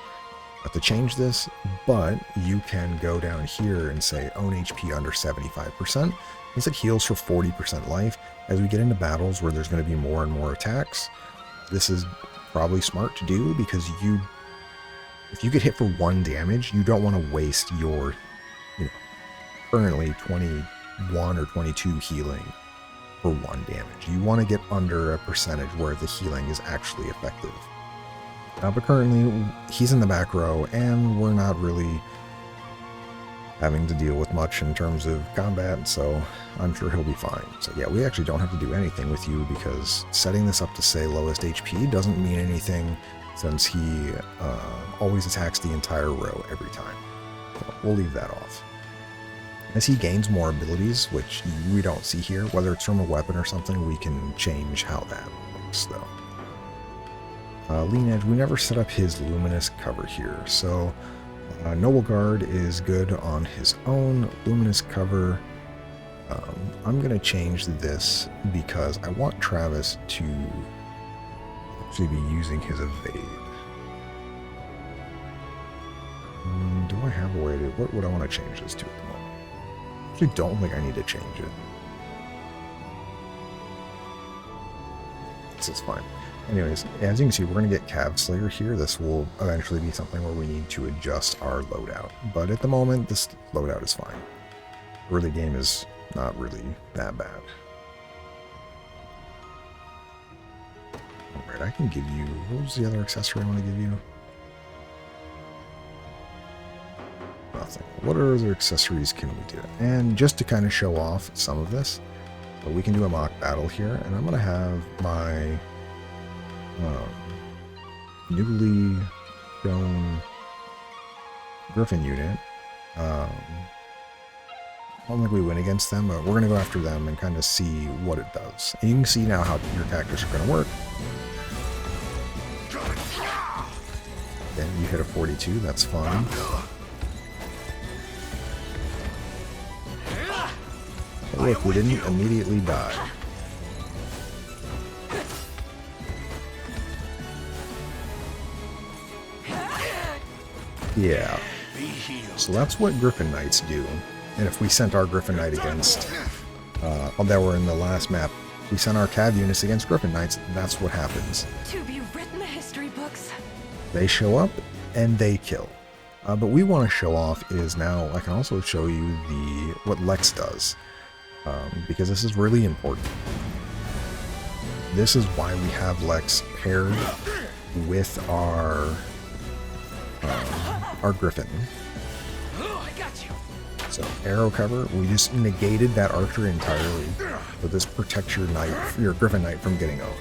to change this, but you can go down here and say own HP under 75%, since it heals for 40% life. As we get into battles where there's going to be more and more attacks, this is probably smart to do, because if you get hit for 1 damage, you don't want to waste your currently 21 or 22 healing for 1 damage. You want to get under a percentage where the healing is actually effective. But currently, he's in the back row, and we're not really having to deal with much in terms of combat, so I'm sure he'll be fine. So yeah, we actually don't have to do anything with you, because setting this up to say lowest HP doesn't mean anything, since he always attacks the entire row every time. So we'll leave that off. As he gains more abilities, which we don't see here, whether it's from a weapon or something, we can change how that looks, though. Lean Edge, we never set up his luminous cover here, so Noble Guard is good on his own. Luminous cover, I'm going to change this because I want Travis to actually be using his evade. Do I have a way to... What would I want to change this to at the moment? I actually don't think I need to change it. This is fine. Anyways, as you can see, we're going to get Cav Slayer here. This will eventually be something where we need to adjust our loadout. But at the moment, this loadout is fine. Early game is not really that bad. Alright, I can give you... What was the other accessory I want to give you? Nothing. What other accessories can we do? And just to kind of show off some of this, so we can do a mock battle here, and I'm going to have my newly shown Griffin unit. I don't think we win against them, but we're going to go after them and kind of see what it does. And you can see now how your tactics are going to work. Okay, you hit a 42, that's fine. But look, we didn't immediately die. Yeah. So that's what Griffin Knights do. And if we sent our Griffin Knight against, that were in the last map, we sent our Cav units against Griffin Knights, that's what happens. To be written in the history books. They show up and they kill. But we want to show off is now, I can also show you what Lex does. Because this is really important. This is why we have Lex paired with our Griffin. So arrow cover, we just negated that archer entirely, but this protects your knight, your Griffin Knight from getting owned.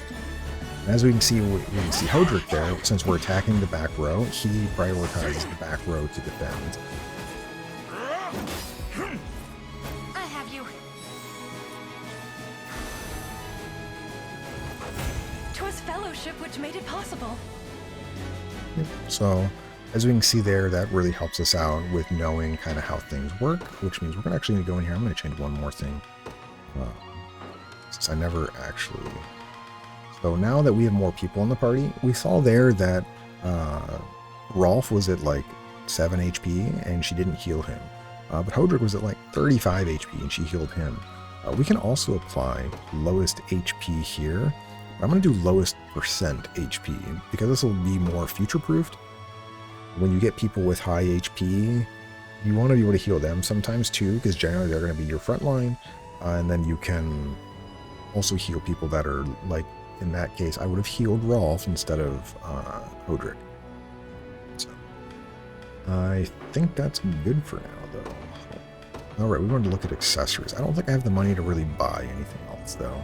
And as we can see Hodrick there, since we're attacking the back row, he prioritizes the back row to defend. I have you. 'Twas fellowship which made it possible. So, as we can see there, that really helps us out with knowing kind of how things work, which means we're going to actually go in here. I'm going to change one more thing. Since I never actually... So now that we have more people in the party, we saw there that Rolf was at like 7 HP and she didn't heal him. But Hodrick was at like 35 HP and she healed him. We can also apply lowest HP here. I'm going to do lowest percent HP because this will be more future-proofed. When you get people with high HP, you want to be able to heal them sometimes too, because generally they're going to be your front line. And then you can also heal people that are, like, in that case, I would have healed Rolf instead of Hodrick. So, I think that's good for now, though. Alright, we wanted to look at accessories. I don't think I have the money to really buy anything else, though.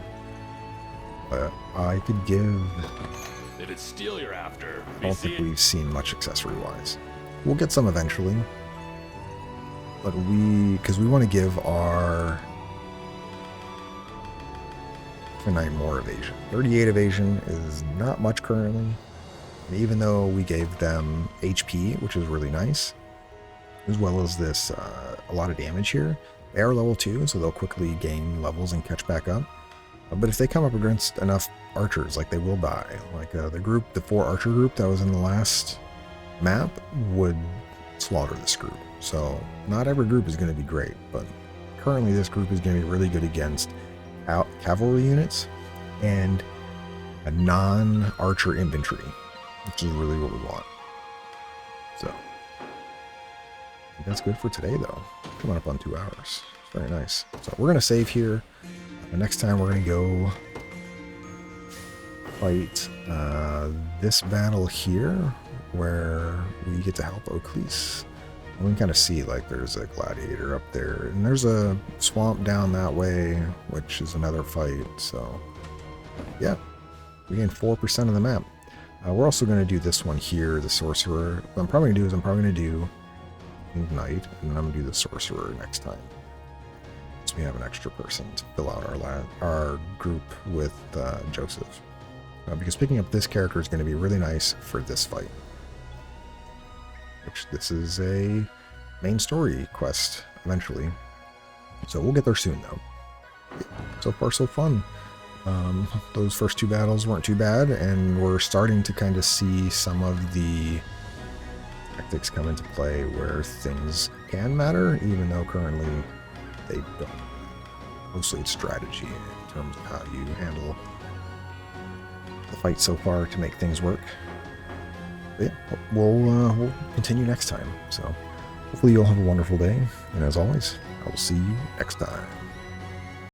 But I could give... If it's steel you're after, I don't think we've seen much accessory-wise. We'll get some eventually. But because we want to give our Knight more evasion. 38 evasion is not much currently. And even though we gave them HP, which is really nice, as well as this, a lot of damage here, they are level 2, so they'll quickly gain levels and catch back up. But if they come up against enough archers, like, they will die. Like the 4 archer group that was in the last map would slaughter this group. So not every group is going to be great, but currently this group is going to be really good against cavalry units and a non-archer infantry, which is really what we want. So I think that's good for today, though. Coming up on 2 hours. Very nice. So we're going to save here. Next time we're going to go fight this battle here, where we get to help Oakleys. We can kind of see, like, there's a gladiator up there, and there's a swamp down that way, which is another fight. So, yeah, we gain 4% of the map. We're also going to do this one here, the sorcerer. What I'm probably going to do is I'm probably going to do Knight, and then I'm going to do the sorcerer next time. nice we have an extra person to fill out our group with Joseph. Because picking up this character is going to be really nice for this fight. Which this is a main story quest eventually. So we'll get there soon though. So far so fun. Those first 2 battles weren't too bad, and we're starting to kind of see some of the tactics come into play where things can matter, even though currently they don't. Mostly it's strategy in terms of how you handle the fight so far to make things work. But yeah, we'll continue next time. So hopefully you'll have a wonderful day, and as always, I will see you next time.